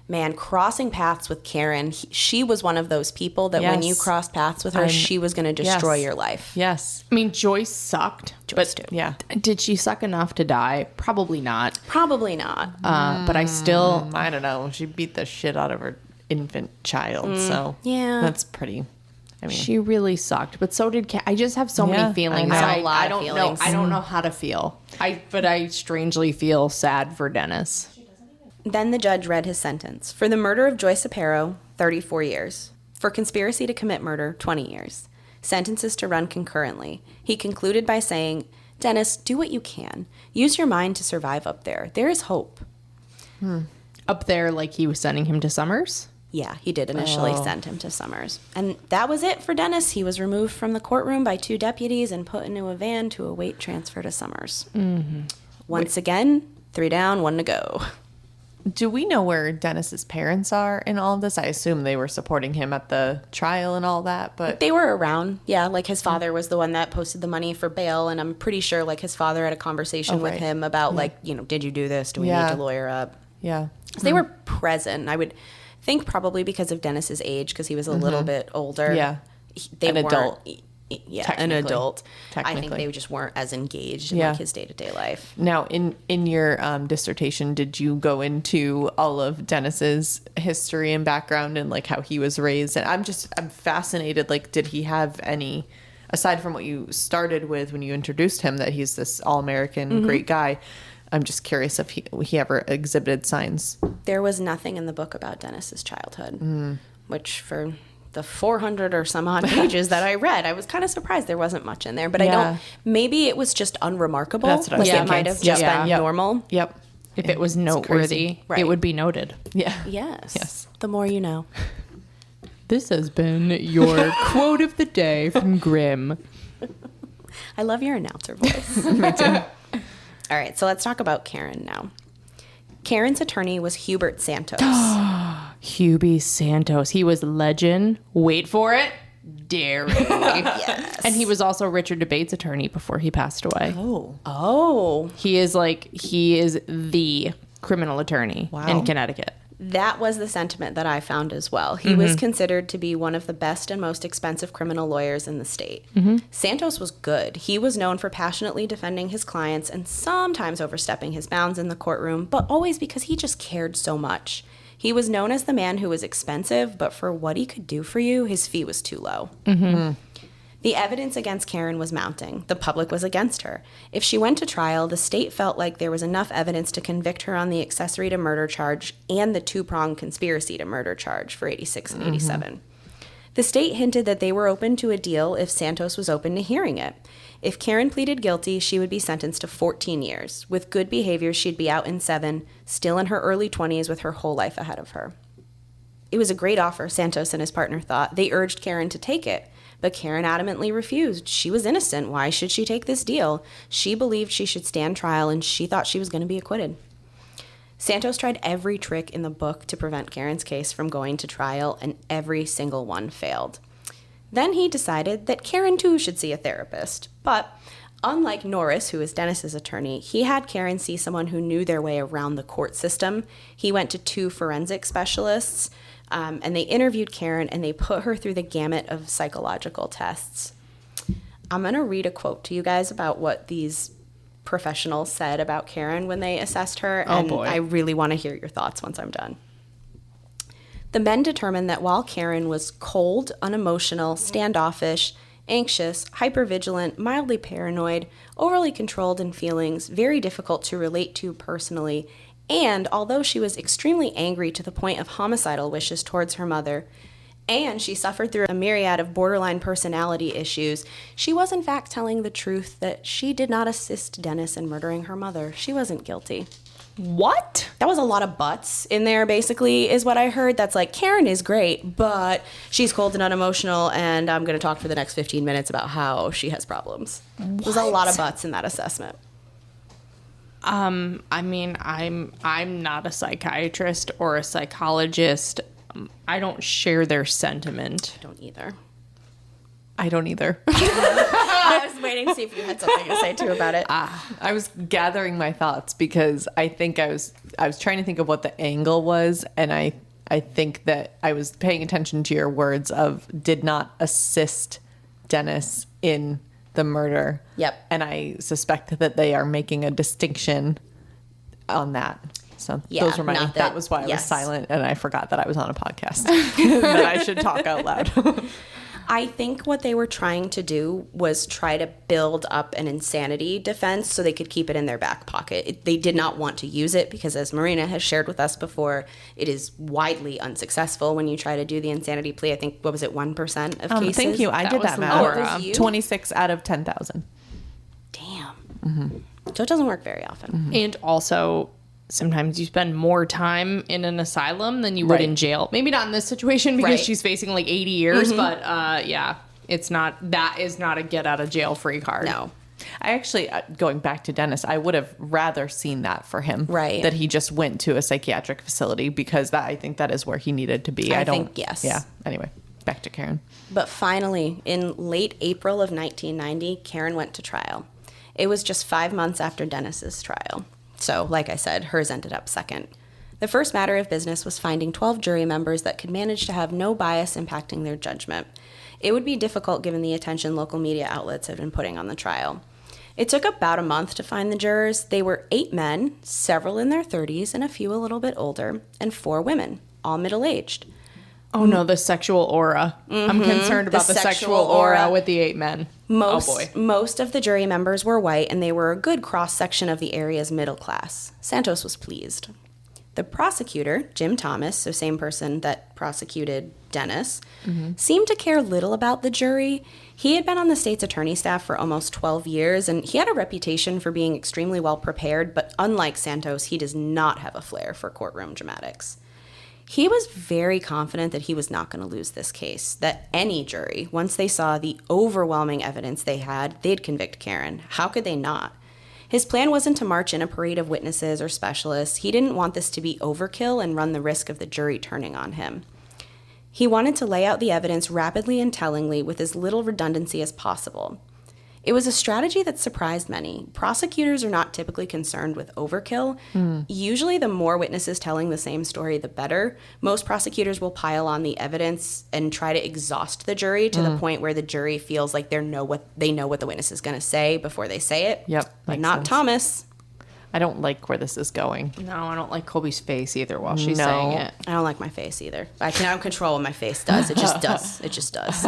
man, crossing paths with Karen, she was one of those people that when you crossed paths with her, she was going to destroy your life. Yes. I mean, Joyce sucked. Joyce too. Yeah. Did she suck enough to die? Probably not. Probably not. But I still... I don't know. She beat the shit out of her infant child. So Yeah. that's pretty. I mean, She really sucked, but so did I just have so many feelings. I know. A lot I of don't feelings. know. I don't know how to feel. But I strangely feel sad for Dennis. Then the judge read his sentence. For the murder of Joyce Aparo, 34 years. For conspiracy to commit murder, 20 years. Sentences to run concurrently. He concluded by saying, "Dennis, do what you can. Use your mind to survive up there. There is hope." Up there, like he was sending him to Summers? Yeah, he did initially send him to Summers. And that was it for Dennis. He was removed from the courtroom by 2 deputies and put into a van to await transfer to Summers. Once again, 3 down, 1 to go. do we know where Dennis's parents are in all of this? I assume they were supporting him at the trial and all that, but They were around. Yeah, like his father was the one that posted the money for bail, and I'm pretty sure like his father had a conversation with right. him about like, you know, did you do this? Do we need to lawyer up? yeah. So they were present. I would think probably because of Dennis's age, because he was a little bit older. Yeah. They An weren't- adult. Yeah, an Technically. adult. I think Technically. they just weren't as engaged in Yeah. like his day-to-day life. Now, in your dissertation, did you go into all of Dennis's history and background and like how he was raised? And I'm fascinated. Like, did he have any, aside from what you started with when you introduced him, that he's this all-American great guy? I'm just curious if he ever exhibited signs. There was nothing in the book about Dennis's childhood, which for the 400 or some odd pages that I read, I was kind of surprised there wasn't much in there. But I don't. Maybe it was just unremarkable. That's what I was like thinking. it might have just Yeah. been Yep. normal. Yep. If it was It's noteworthy, crazy. Right. it would be noted. Yeah. Yes. Yes. The more you know. This has been your quote of the day from Grimm. I love your announcer voice. Me too. All right, so let's talk about Karen now. Karen's attorney was Hubert Santos. Hubie Santos. He was legend. Wait for it. Dairy. Yes. And he was also Richard DeBate's attorney before he passed away. Oh. He is the criminal attorney in Connecticut. That was the sentiment that I found as well. He was considered to be one of the best and most expensive criminal lawyers in the state. Santos was good. He was known for passionately defending his clients and sometimes overstepping his bounds in the courtroom, but always because he just cared so much. He was known as the man who was expensive, but for what he could do for you, his fee was too low. The evidence against Karen was mounting. The public was against her. If she went to trial, the state felt like there was enough evidence to convict her on the accessory to murder charge and the two-pronged conspiracy to murder charge for 86 and 87. The state hinted that they were open to a deal if Santos was open to hearing it. If Karen pleaded guilty, she would be sentenced to 14 years. With good behavior, she'd be out in 7, still in her early 20s with her whole life ahead of her. It was a great offer, Santos and his partner thought. They urged Karen to take it. But Karen adamantly refused. She was innocent. Why should she take this deal? She believed she should stand trial, and she thought she was going to be acquitted. Santos tried every trick in the book to prevent Karen's case from going to trial, and every single one failed. Then he decided that Karen, too, should see a therapist. But unlike Norris, who was Dennis's attorney, he had Karen see someone who knew their way around the court system. He went to 2 forensic specialists, and they interviewed Karen, and they put her through the gamut of psychological tests. I'm going to read a quote to you guys about what these professionals said about Karen when they assessed her, and I really want to hear your thoughts once I'm done. The men determined that while Karen was cold, unemotional, standoffish, anxious, hypervigilant, mildly paranoid, overly controlled in feelings, very difficult to relate to personally, and although she was extremely angry to the point of homicidal wishes towards her mother, and she suffered through a myriad of borderline personality issues, she was in fact telling the truth that she did not assist Dennis in murdering her mother. She wasn't guilty. What? That was a lot of buts in there, basically, is what I heard. That's like, Karen is great, but she's cold and unemotional, and I'm going to talk for the next 15 minutes about how she has problems. There's a lot of buts in that assessment. I mean, I'm not a psychiatrist or a psychologist. I don't share their sentiment. I don't either. I don't either. I was waiting to see if you had something to say, too, about it. I was gathering my thoughts because I think I was trying to think of what the angle was, and I think that I was paying attention to your words of did not assist Dennis in the murder. Yep. And I suspect that they are making a distinction on that. So Yeah, those were my, not that was why I was yes. silent, and I forgot that I was on a podcast, that I should talk out loud. I think what they were trying to do was try to build up an insanity defense so they could keep it in their back pocket. They did not want to use it because, as Marina has shared with us before, it is widely unsuccessful when you try to do the insanity plea. I think, what was it, 1% of cases? Thank you. I did was that Laura. math. Oh, it was you? 26 out of 10,000. Damn. So it doesn't work very often. And also, sometimes you spend more time in an asylum than you would Right. in jail. Maybe not in this situation because Right. she's facing like 80 years, but yeah, that is not a get out of jail free card. No. I actually, going back to Dennis, I would have rather seen that for him. Right. That he just went to a psychiatric facility because I think that is where he needed to be. I think, yes. Yeah. Anyway, back to Karen. But finally, in late April of 1990, Karen went to trial. It was just 5 months after Dennis's trial. So, like I said, hers ended up second. The first matter of business was finding 12 jury members that could manage to have no bias impacting their judgment. It would be difficult given the attention local media outlets had been putting on the trial. It took about a month to find the jurors. They were 8 men, several in their 30s and a few a little bit older, and 4 women, all middle-aged. Oh no, the sexual aura. I'm concerned about the sexual aura with the 8 men. Most of the jury members were white, and they were a good cross-section of the area's middle class. Santos was pleased. The prosecutor, Jim Thomas, so same person that prosecuted Dennis, seemed to care little about the jury. He had been on the state's attorney staff for almost 12 years, and he had a reputation for being extremely well prepared, but unlike Santos, he does not have a flair for courtroom dramatics. He was very confident that he was not going to lose this case, that any jury, once they saw the overwhelming evidence they had, they'd convict Karen. How could they not? His plan wasn't to march in a parade of witnesses or specialists. He didn't want this to be overkill and run the risk of the jury turning on him. He wanted to lay out the evidence rapidly and tellingly with as little redundancy as possible. It was a strategy that surprised many. Prosecutors are not typically concerned with overkill. Usually the more witnesses telling the same story, the better. Most prosecutors will pile on the evidence and try to exhaust the jury to the point where the jury feels like they know what the witness is going to say before they say it. Yep. But makes not sense. Thomas. I don't like where this is going. No, I don't like Colby's face either while she's No. saying it. I don't like my face either. I cannot control what my face does. It just does. It just does.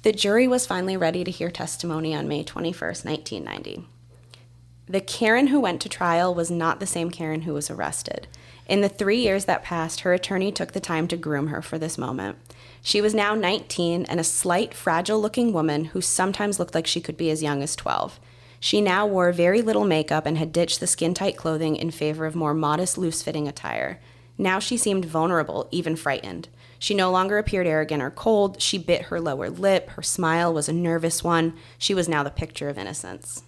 The jury was finally ready to hear testimony on May 21st, 1990. The Karen who went to trial was not the same Karen who was arrested. In the 3 years that passed, her attorney took the time to groom her for this moment. She was now 19 and a slight, fragile-looking woman who sometimes looked like she could be as young as 12. She now wore very little makeup and had ditched the skin-tight clothing in favor of more modest, loose-fitting attire. Now she seemed vulnerable, even frightened. She no longer appeared arrogant or cold. She bit her lower lip. Her smile was a nervous one. She was now the picture of innocence.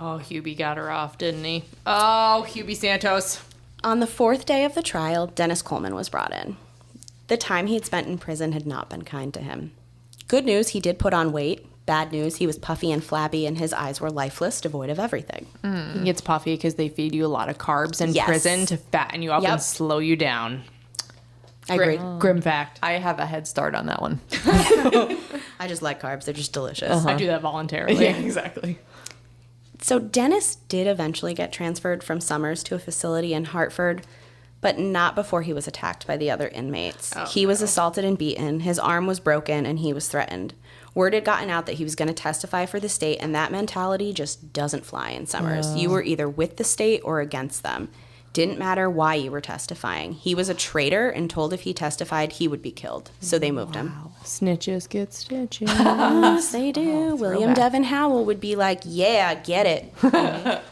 Oh, Hubie got her off, didn't he? Oh, Hubie Santos. On the fourth day of the trial, Dennis Coleman was brought in. The time he had spent in prison had not been kind to him. Good news, he did put on weight. Bad news, he was puffy and flabby and his eyes were lifeless, devoid of everything. He gets puffy because they feed you a lot of carbs in Yes. prison to fatten you up Yep. and slow you down. I agree. Grim fact. I have a head start on that one. I just like carbs. They're just delicious. I do that voluntarily. exactly. So Dennis did eventually get transferred from Summers to a facility in Hartford, but not before he was attacked by the other inmates. He was assaulted and beaten, his arm was broken, and he was threatened. Word had gotten out that he was going to testify for the state, and that mentality just doesn't fly in Summers. You were either with the state or against them. Didn't matter why you were testifying. He was a traitor and told if he testified, he would be killed. So they moved him. Snitches get stitches. Yes, they do. William Devin Howell would be like, yeah, get it.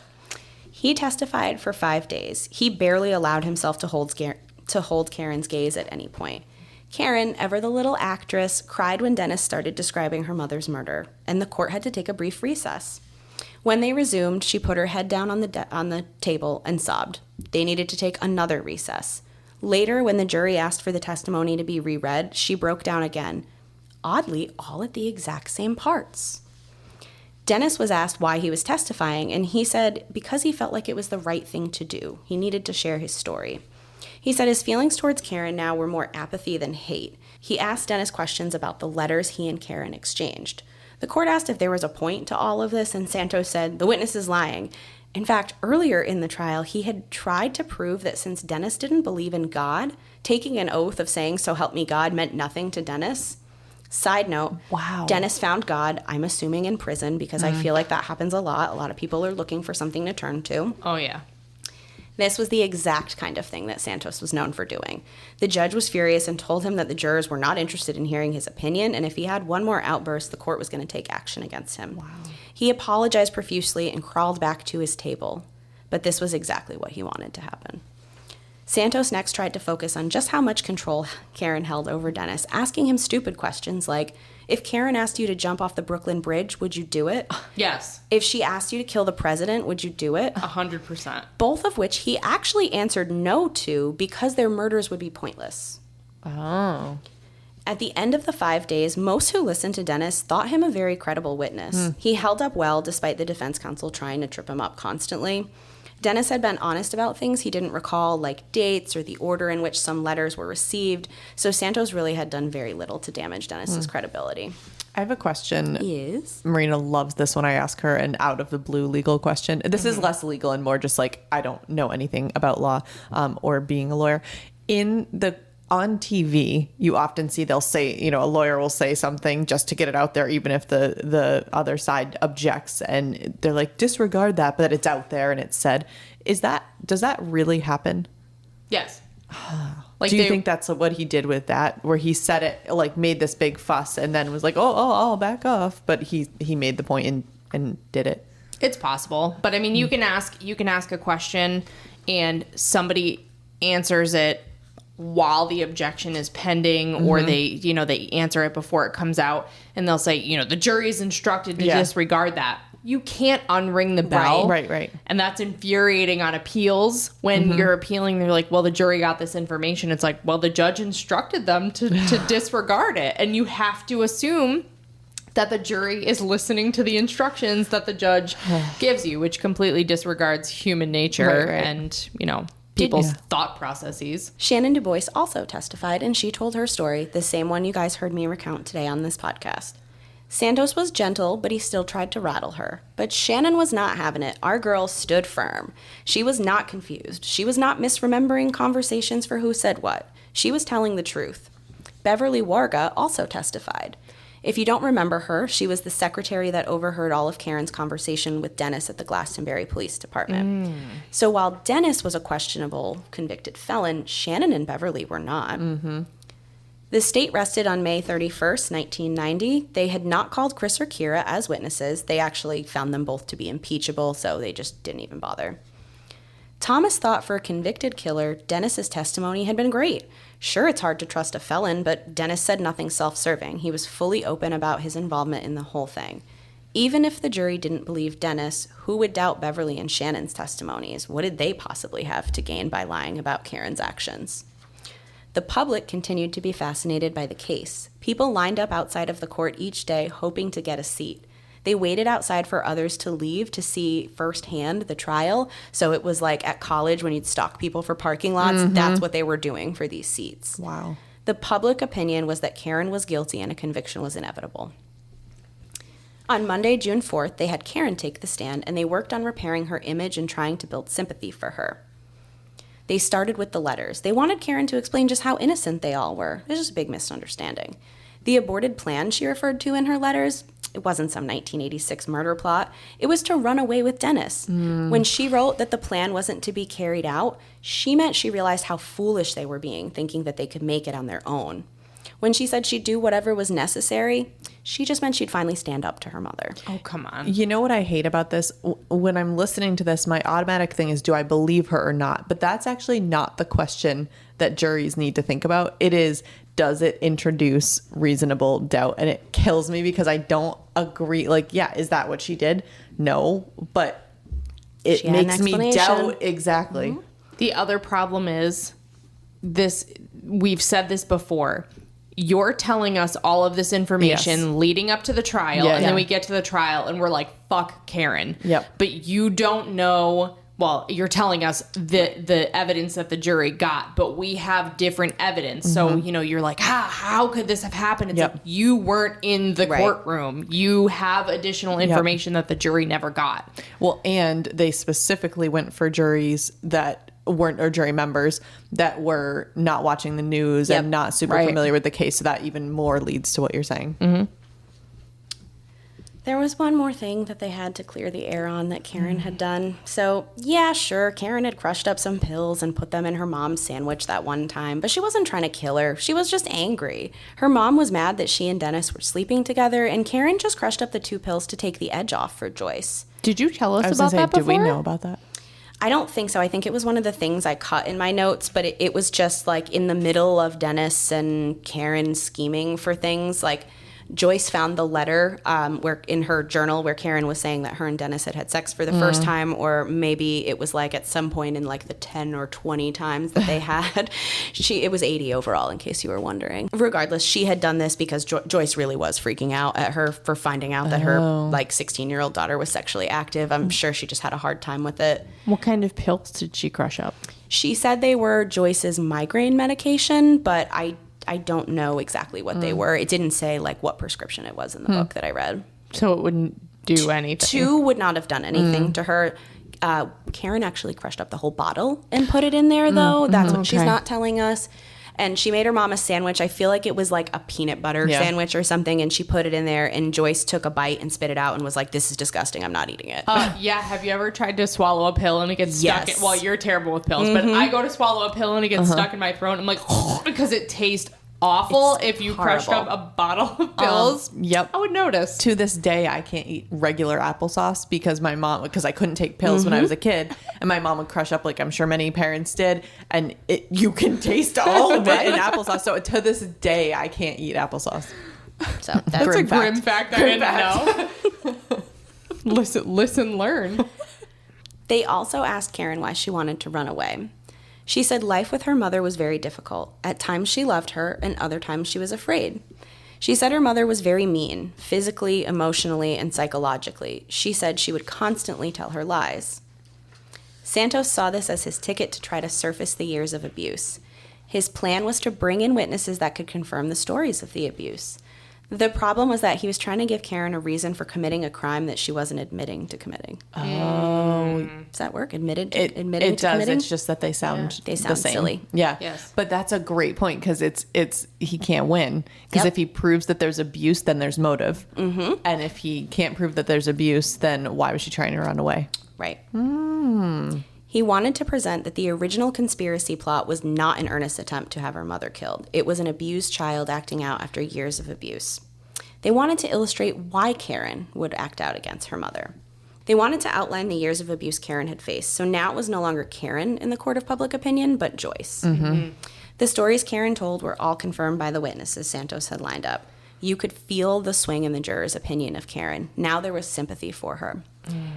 He testified for 5 days. He barely allowed himself to hold Karen's gaze at any point. Karen, ever the little actress, cried when Dennis started describing her mother's murder, and the court had to take a brief recess. When they resumed, she put her head down on the table and sobbed. They needed to take another recess. Later, when the jury asked for the testimony to be reread, she broke down again. Oddly, all at the exact same parts. Dennis was asked why he was testifying, and he said because he felt like it was the right thing to do. He needed to share his story. He said his feelings towards Karen now were more apathy than hate. He asked Dennis questions about the letters he and Karen exchanged. The court asked if there was a point to all of this, and Santos said, the witness is lying. In fact, earlier in the trial, he had tried to prove that since Dennis didn't believe in God, taking an oath of saying, so help me God, meant nothing to Dennis. Side note, Wow. Dennis found God, I'm assuming in prison, because I feel like that happens a lot. A lot of people are looking for something to turn to. Oh, yeah. This was the exact kind of thing that Santos was known for doing. The judge was furious and told him that the jurors were not interested in hearing his opinion, and if he had one more outburst, the court was going to take action against him. Wow. He apologized profusely and crawled back to his table, but this was exactly what he wanted to happen. Santos next tried to focus on just how much control Karen held over Dennis, asking him stupid questions like, if Karen asked you to jump off the Brooklyn Bridge, would you do it? Yes. If she asked you to kill the president, would you do it? 100%. Both of which he actually answered no to because their murders would be pointless. Oh. At the end of the 5 days, most who listened to Dennis thought him a very credible witness. He held up well despite the defense counsel trying to trip him up constantly. Dennis had been honest about things he didn't recall, like dates or the order in which some letters were received, so Santos really had done very little to damage Dennis's credibility. I have a question. Yes. Marina loves this when I ask her an out of the blue legal question. This is less legal and more just like, I don't know anything about law or being a lawyer. On TV, you often see they'll say, a lawyer will say something just to get it out there, even if the other side objects, and they're like, disregard that, but it's out there and it's said. Does that really happen? Yes. Do you think that's what he did with that, where he said it, like made this big fuss and then was like, oh, I'll back off, but he made the point and did it? It's possible, but I mean, you can ask a question and somebody answers it while the objection is pending, or they answer it before it comes out, and they'll say, the jury is instructed to disregard that. you can't unring the bell. Right. And that's infuriating on appeals when you're appealing. They're like, well, the jury got this information. It's like, well, the judge instructed them to disregard it. And you have to assume that the jury is listening to the instructions that the judge gives you, which completely disregards human nature and, people's thought processes. Shannon Du Bois also testified, and she told her story, the same one you guys heard me recount today on this podcast. Santos was gentle, but he still tried to rattle her. But Shannon was not having it. Our girl stood firm. She was not confused. She was not misremembering conversations for who said what. She was telling the truth. Beverly Warga also testified. If you don't remember her, she was the secretary that overheard all of Karen's conversation with Dennis at the Glastonbury Police Department. So while Dennis was a questionable convicted felon, Shannon and Beverly were not. The state rested on May 31st, 1990. They had not called Chris or Kira as witnesses. They actually found them both to be impeachable, so they just didn't even bother. Thomas thought for a convicted killer, Dennis's testimony had been great. Sure, it's hard to trust a felon, but Dennis said nothing self-serving. He was fully open about his involvement in the whole thing. Even if the jury didn't believe Dennis, who would doubt Beverly and Shannon's testimonies? What did they possibly have to gain by lying about Karen's actions? The public continued to be fascinated by the case. People lined up outside of the court each day hoping to get a seat. They waited outside for others to leave to see firsthand the trial. So it was like at college when you'd stalk people for parking lots. That's what they were doing for these seats. Wow. The public opinion was that Karen was guilty and a conviction was inevitable. On Monday, June 4th, they had Karen take the stand, and they worked on repairing her image and trying to build sympathy for her. They started with the letters. They wanted Karen to explain just how innocent they all were. It was just a big misunderstanding. The aborted plan she referred to in her letters, it wasn't some 1986 murder plot. It was to run away with Dennis. When she wrote that the plan wasn't to be carried out, she meant she realized how foolish they were being, thinking that they could make it on their own. When she said she'd do whatever was necessary, she just meant she'd finally stand up to her mother. Oh, come on. You know what I hate about this? When I'm listening to this, my automatic thing is, do I believe her or not? But that's actually not the question that juries need to think about. It is, does it introduce reasonable doubt? And it kills me because I don't agree. Like, yeah, is that what she did? No, but it makes me doubt. Exactly. The other problem is this. We've said this before. You're telling us all of this information leading up to the trial, and then we get to the trial and we're like, fuck Karen. But you don't know, well, you're telling us the evidence that the jury got, but we have different evidence. So, you're like, how could this have happened? It's like, you weren't in the courtroom. You have additional information that the jury never got. Well, and they specifically went for juries that weren't, or jury members that were not watching the news and not super familiar with the case. So that even more leads to what you're saying. There was one more thing that they had to clear the air on that Karen had done. So, yeah, sure, Karen had crushed up some pills and put them in her mom's sandwich that one time, but she wasn't trying to kill her. She was just angry. Her mom was mad that she and Dennis were sleeping together, and Karen just crushed up the 2 pills to take the edge off for Joyce. Did you tell us about that before? Did we know about that? I don't think so. I think it was one of the things I cut in my notes, but it was just like in the middle of Dennis and Karen scheming for things. Like Joyce found the letter where in her journal where Karen was saying that her and Dennis had sex for the first time, or maybe it was like at some point in like the 10 or 20 times that they had. It was 80 overall, in case you were wondering. Regardless, she had done this because Joyce really was freaking out at her for finding out that her like 16-year-old daughter was sexually active. I'm sure she just had a hard time with it. What kind of pills did she crush up? She said they were Joyce's migraine medication, but I don't know exactly what they were. It didn't say like what prescription it was in the book that I read. So it wouldn't do anything. 2 would not have done anything to her. Karen actually crushed up the whole bottle and put it in there, though. That's what she's not telling us. And she made her mom a sandwich. I feel like it was like a peanut butter sandwich or something. And she put it in there. And Joyce took a bite and spit it out and was like, this is disgusting. I'm not eating it. Yeah. Have you ever tried to swallow a pill and it gets stuck? Well, you're terrible with pills. But I go to swallow a pill and it gets stuck in my throat. And I'm like, because it tastes awful. If you crushed up a bottle of pills, I would notice. To this day, I can't eat regular applesauce because I couldn't take pills when I was a kid, and my mom would crush up, like I'm sure many parents did, and you can taste all of it in applesauce. So to this day, I can't eat applesauce. So that's a grim fact I didn't know. Listen, learn. They also asked Karen why she wanted to run away. She said life with her mother was very difficult. At times she loved her, and other times she was afraid. She said her mother was very mean, physically, emotionally, and psychologically. She said she would constantly tell her lies. Santos saw this as his ticket to try to surface the years of abuse. His plan was to bring in witnesses that could confirm the stories of the abuse. The problem was that he was trying to give Karen a reason for committing a crime that she wasn't admitting to committing. Oh. Does that work? Admitting It to does. committing? It's just that they sound They the sound same. silly. Yeah. Yes. But that's a great point because it's he can't win because Yep. if he proves that there's abuse, then there's motive. Mm-hmm. And if he can't prove that there's abuse, then why was she trying to run away? Right. He wanted to present that the original conspiracy plot was not an earnest attempt to have her mother killed. It was an abused child acting out after years of abuse. They wanted to illustrate why Karen would act out against her mother. They wanted to outline the years of abuse Karen had faced, so now it was no longer Karen in the court of public opinion, but Joyce. The stories Karen told were all confirmed by the witnesses Santos had lined up. You could feel the swing in the jurors' opinion of Karen. Now there was sympathy for her.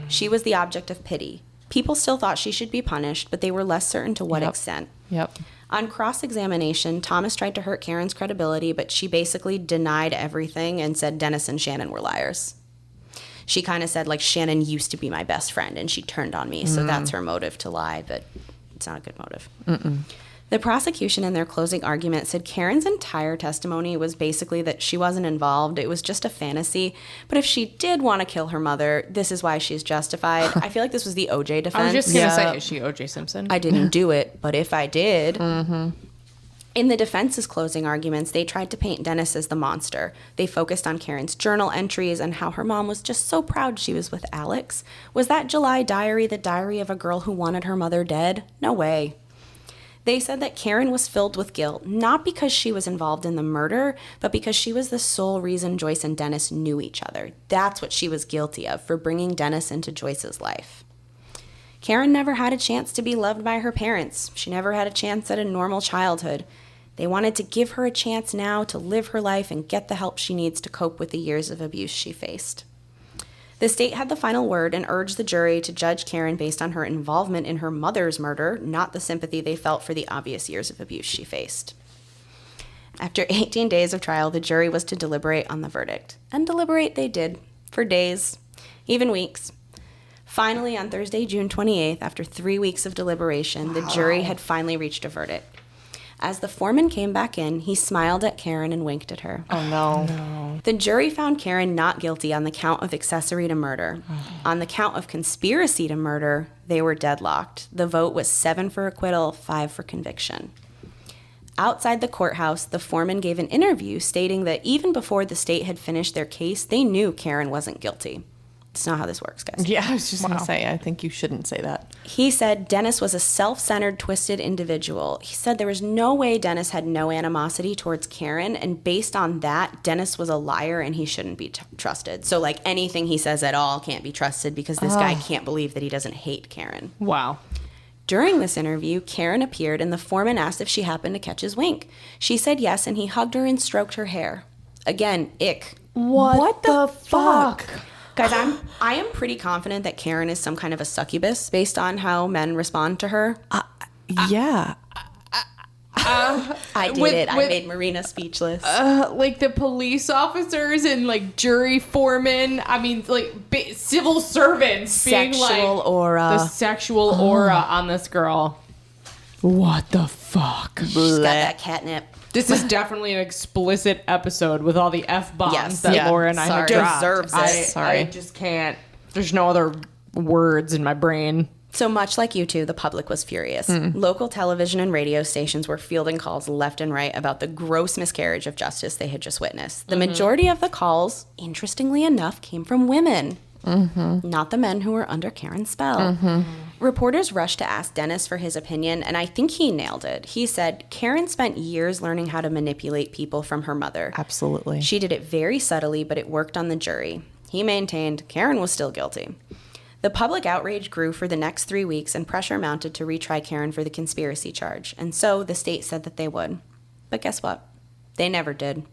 She was the object of pity. People still thought she should be punished, but they were less certain to what extent. Yep. On cross-examination, Thomas tried to hurt Karen's credibility, but she basically denied everything and said Dennis and Shannon were liars. She kind of said, like, Shannon used to be my best friend, and she turned on me, so that's her motive to lie, but it's not a good motive. The prosecution in their closing argument said Karen's entire testimony was basically that she wasn't involved. It was just a fantasy. But if she did want to kill her mother, this is why she's justified. I feel like this was the OJ defense. I was just going to say, is she O.J. Simpson? I didn't do it, but if I did. In the defense's closing arguments, they tried to paint Dennis as the monster. They focused on Karen's journal entries and how her mom was just so proud she was with Alex. Was that July diary the diary of a girl who wanted her mother dead? No way. They said that Karen was filled with guilt, not because she was involved in the murder, but because she was the sole reason Joyce and Dennis knew each other. That's what she was guilty of, for bringing Dennis into Joyce's life. Karen never had a chance to be loved by her parents. She never had a chance at a normal childhood. They wanted to give her a chance now to live her life and get the help she needs to cope with the years of abuse she faced. The state had the final word and urged the jury to judge Karen based on her involvement in her mother's murder, not the sympathy they felt for the obvious years of abuse she faced. After 18 days of trial, the jury was to deliberate on the verdict. And deliberate they did, for days, even weeks. Finally, on Thursday, June 28th, after 3 weeks of deliberation, the jury had finally reached a verdict. As the foreman came back in, he smiled at Karen and winked at her. Oh, no. The jury found Karen not guilty on the count of accessory to murder. On the count of conspiracy to murder, they were deadlocked. The vote was 7 for acquittal, 5 for conviction. Outside the courthouse, the foreman gave an interview stating that even before the state had finished their case, they knew Karen wasn't guilty. It's not how this works, guys. Yeah, I was just going to say, I think you shouldn't say that. He said Dennis was a self-centered, twisted individual. He said there was no way Dennis had no animosity towards Karen, and based on that, Dennis was a liar and he shouldn't be trusted. So, like, anything he says at all can't be trusted because this guy can't believe that he doesn't hate Karen. Wow. During this interview, Karen appeared and the foreman asked if she happened to catch his wink. She said yes, and he hugged her and stroked her hair. Again, ick. What the fuck? Guys, I am pretty confident that Karen is some kind of a succubus based on how men respond to her. Yeah. I did it. I made Marina speechless. Like the police officers and like jury foremen. I mean, like civil servants being Sexual like aura. the sexual aura on this girl. What the fuck? She's got that catnip. This is definitely an explicit episode with all the F-bombs Yes. that Yeah. Laura and I have Sorry. dropped. Deserves it. I just can't. There's no other words in my brain. So much like you two, the public was furious. Local television and radio stations were fielding calls left and right about the gross miscarriage of justice they had just witnessed. The majority of the calls, interestingly enough, came from women, not the men who were under Karen's spell. Reporters rushed to ask Dennis for his opinion, and I think he nailed it. He said, Karen spent years learning how to manipulate people from her mother. Absolutely. She did it very subtly, but it worked on the jury. He maintained Karen was still guilty. The public outrage grew for the next 3 weeks, and pressure mounted to retry Karen for the conspiracy charge. And so the state said that they would. But guess what? They never did.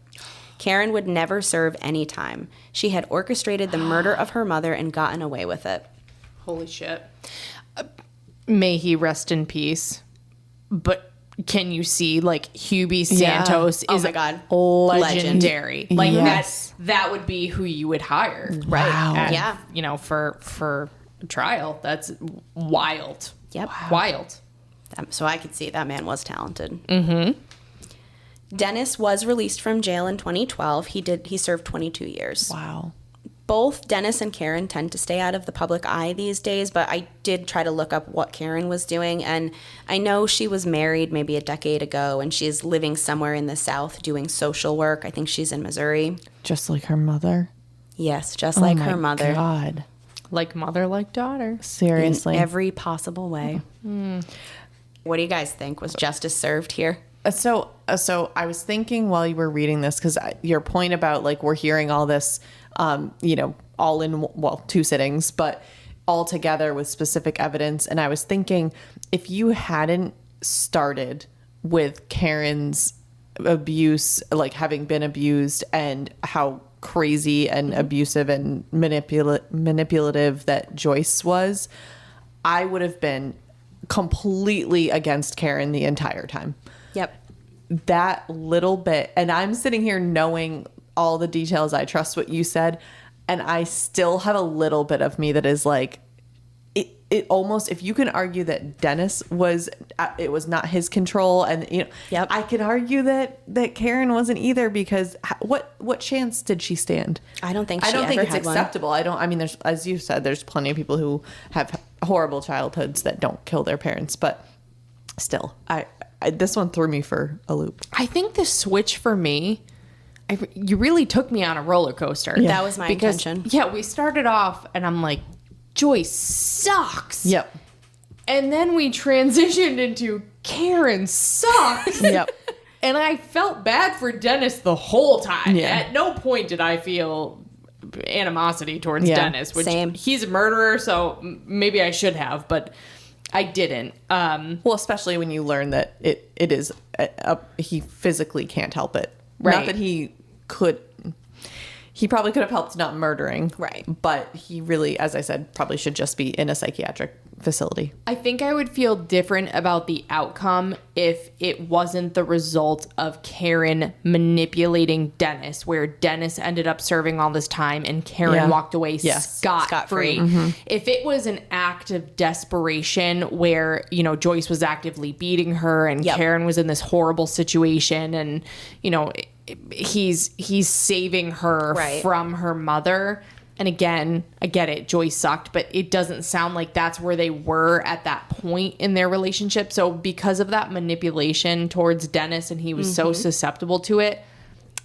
Karen would never serve any time. She had orchestrated the murder of her mother and gotten away with it. Holy shit. May he rest in peace. But can you see, like, Hubie Santos Oh is my God. legendary. Like, Yes. that would be who you would hire. Right. Wow. And, Yeah. you know, for trial. That's wild. Yep. Wild. So I could see that man was talented. Mm-hmm. Dennis was released from jail in 2012. He served 22 years. Wow. Both Dennis and Karen tend to stay out of the public eye these days, but I did try to look up what Karen was doing, and I know she was married maybe a decade ago, and she's living somewhere in the South doing social work. I think she's in Missouri. Just like her mother. Yes, just like her mother. God. Like mother, like daughter. Seriously. In every possible way. What do you guys think? Was justice served here? So I was thinking while you were reading this, because your point about, like, we're hearing all this, all in, well, 2 sittings, but all together with specific evidence. And I was thinking, if you hadn't started with Karen's abuse, like having been abused, and how crazy and abusive and manipulative that Joyce was, I would have been completely against Karen the entire time. Yep. That little bit, and I'm sitting here knowing all the details. I trust what you said, and I still have a little bit of me that is like, it almost, if you can argue that Dennis was, it was not his control, and Yep. I can argue that Karen wasn't either, because what chance did she stand? I don't think I don't think ever it's had one. acceptable. I mean, there's, as you said, there's plenty of people who have horrible childhoods that don't kill their parents, but still, I this one threw me for a loop. I think the switch for me, you really took me on a roller coaster. That was my intention. Yeah, we started off and I'm like, Joyce sucks. Yep. And then we transitioned into Karen sucks. Yep. And I felt bad for Dennis the whole time. Yeah. At no point did I feel animosity towards Yeah. Dennis, which Same. he's a murderer, so maybe I should have, but I didn't. Well, especially when you learn that it is he physically can't help it. Right. Not that he could. He probably could have helped not murdering. Right. But he really, as I said, probably should just be in a psychiatric facility. I think I would feel different about the outcome if it wasn't the result of Karen manipulating Dennis, where Dennis ended up serving all this time and Karen Yeah. walked away Yes. scot-free. If it was an act of desperation where, Joyce was actively beating her and Yep. Karen was in this horrible situation and, he's saving her Right. from her mother. And again, I get it, Joyce sucked, but it doesn't sound like that's where they were at that point in their relationship. So because of that manipulation towards Dennis and he was so susceptible to it,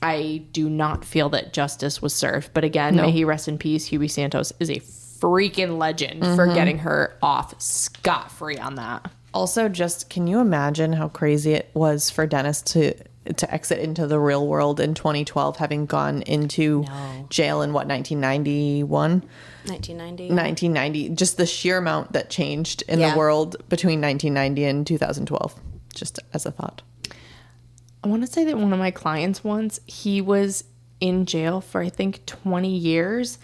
I do not feel that justice was served. But again, may he rest in peace. Hubie Santos is a freaking legend for getting her off scot-free on that. Also, just can you imagine how crazy it was for Dennis to exit into the real world in 2012, having gone into jail in 1991? 1990. 1990. Just the sheer amount that changed in Yeah. the world between 1990 and 2012. Just as a thought. I want to say that one of my clients once, he was in jail for I think 20 years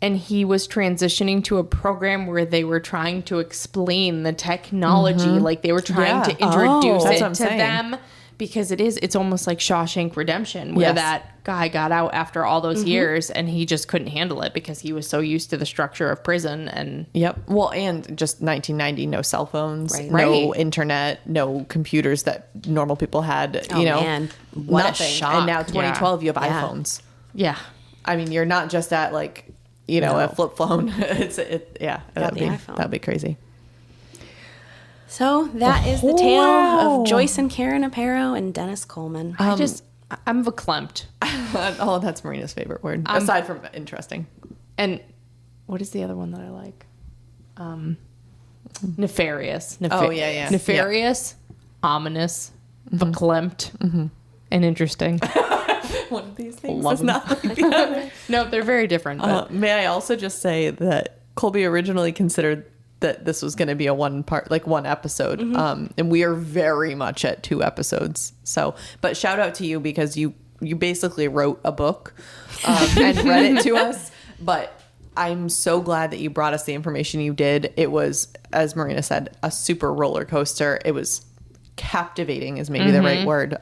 and he was transitioning to a program where they were trying to explain the technology, like they were trying to introduce That's it what I'm to saying. them, because it's almost like Shawshank Redemption, where Yes. that guy got out after all those years and he just couldn't handle it because he was so used to the structure of prison. And Yep. Well, and just 1990, no cell phones, Right. no Right. internet, no computers that normal people had, Oh, man. What a nothing. shock. And now 2012, you have Yeah. iPhones. yeah, I mean, you're not just at like, a flip phone. That'd the iPhone. That'd be crazy. So that is the tale of Joyce and Karen Aparo and Dennis Coleman. I'm verklempt. Oh, that's Marina's favorite word, aside from interesting. And what is the other one that I like? Nefarious. Oh, yeah. Nefarious, ominous, verklempt, and interesting. One of these things Love is them. not like the other. No, they're very different. But May I also just say that Colby originally considered that this was going to be a one episode. And we are very much at 2 episodes. So, but shout out to you because you you basically wrote a book and read it to us. But I'm so glad that you brought us the information you did. It was, as Marina said, a super roller coaster. It was captivating is maybe the right word.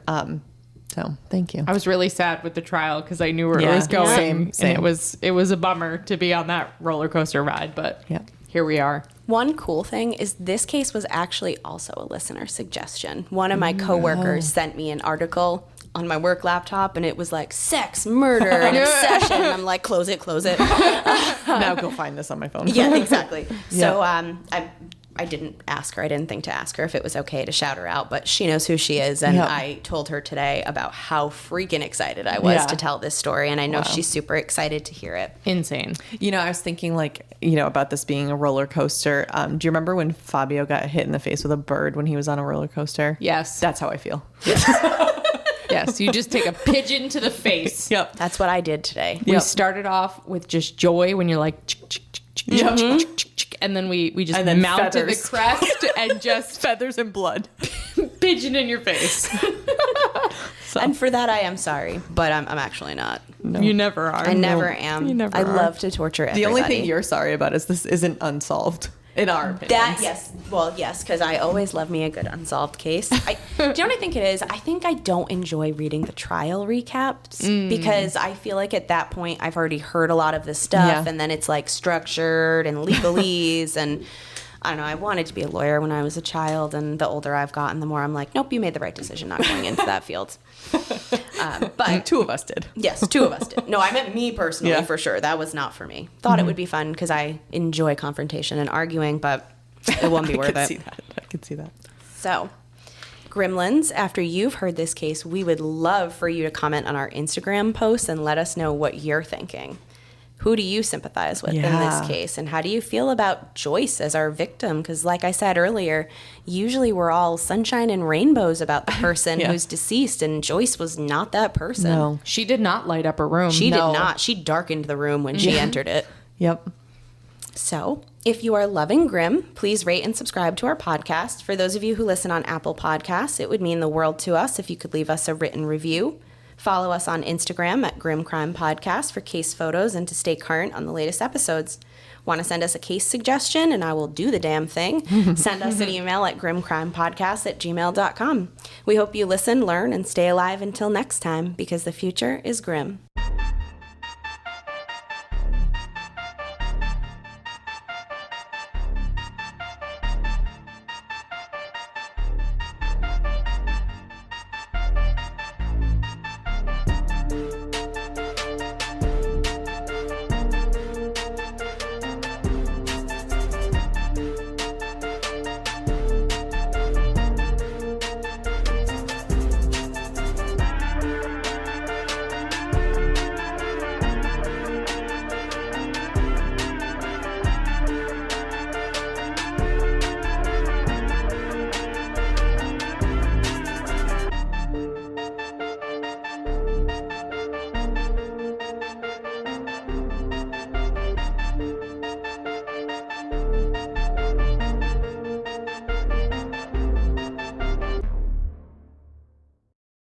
So thank you. I was really sad with the trial because I knew where it was going. Same. And it was a bummer to be on that roller coaster ride, but here we are. One cool thing is this case was actually also a listener suggestion. One of my coworkers sent me an article on my work laptop, and it was like sex, murder, and obsession. And I'm like, close it. Now go find this on my phone. Yeah, exactly. So I didn't ask her. I didn't think to ask her if it was okay to shout her out, but she knows who she is. And I told her today about how freaking excited I was to tell this story. And I know she's super excited to hear it. Insane. You know, I was thinking about this being a roller coaster. Do you remember when Fabio got hit in the face with a bird when he was on a roller coaster? Yes. That's how I feel. Yes, you just take a pigeon to the face. Yep. That's what I did today. We started off with just joy when you're like, chick, chick, chick, chick, chick, chick, chick, chick, and then we just mounted feathers. the crest and just Feathers and blood. pigeon in your face. And for that, I am sorry, but I'm actually not. No. You never are. I never am. You never I are. love to torture everybody. The only thing you're sorry about is this isn't unsolved, in our opinion. Yes, because I always love me a good unsolved case. Do you know what I think it is? I think I don't enjoy reading the trial recaps because I feel like at that point I've already heard a lot of this stuff, and then it's like structured and legalese, and I don't know. I wanted to be a lawyer when I was a child, and the older I've gotten, the more I'm like, nope, you made the right decision not going into that field. But two of us did. Yes, two of us did. No, I meant me personally for sure. That was not for me. Thought it would be fun because I enjoy confrontation and arguing, but it won't be worth it. I could see that. So, Gremlins, after you've heard this case, we would love for you to comment on our Instagram posts and let us know what you're thinking. Who do you sympathize with in this case? And how do you feel about Joyce as our victim? Because like I said earlier, usually we're all sunshine and rainbows about the person who's deceased, and Joyce was not that person. No. She did not light up her room. She did not. She darkened the room when she entered it. Yep. So, if you are loving Grimm, please rate and subscribe to our podcast. For those of you who listen on Apple Podcasts, it would mean the world to us if you could leave us a written review. Follow us on Instagram at Grim Crime Podcast for case photos and to stay current on the latest episodes. Want to send us a case suggestion, and I will do the damn thing. Send us an email at grimcrimepodcast@gmail.com. We hope you listen, learn, and stay alive until next time, because the future is grim.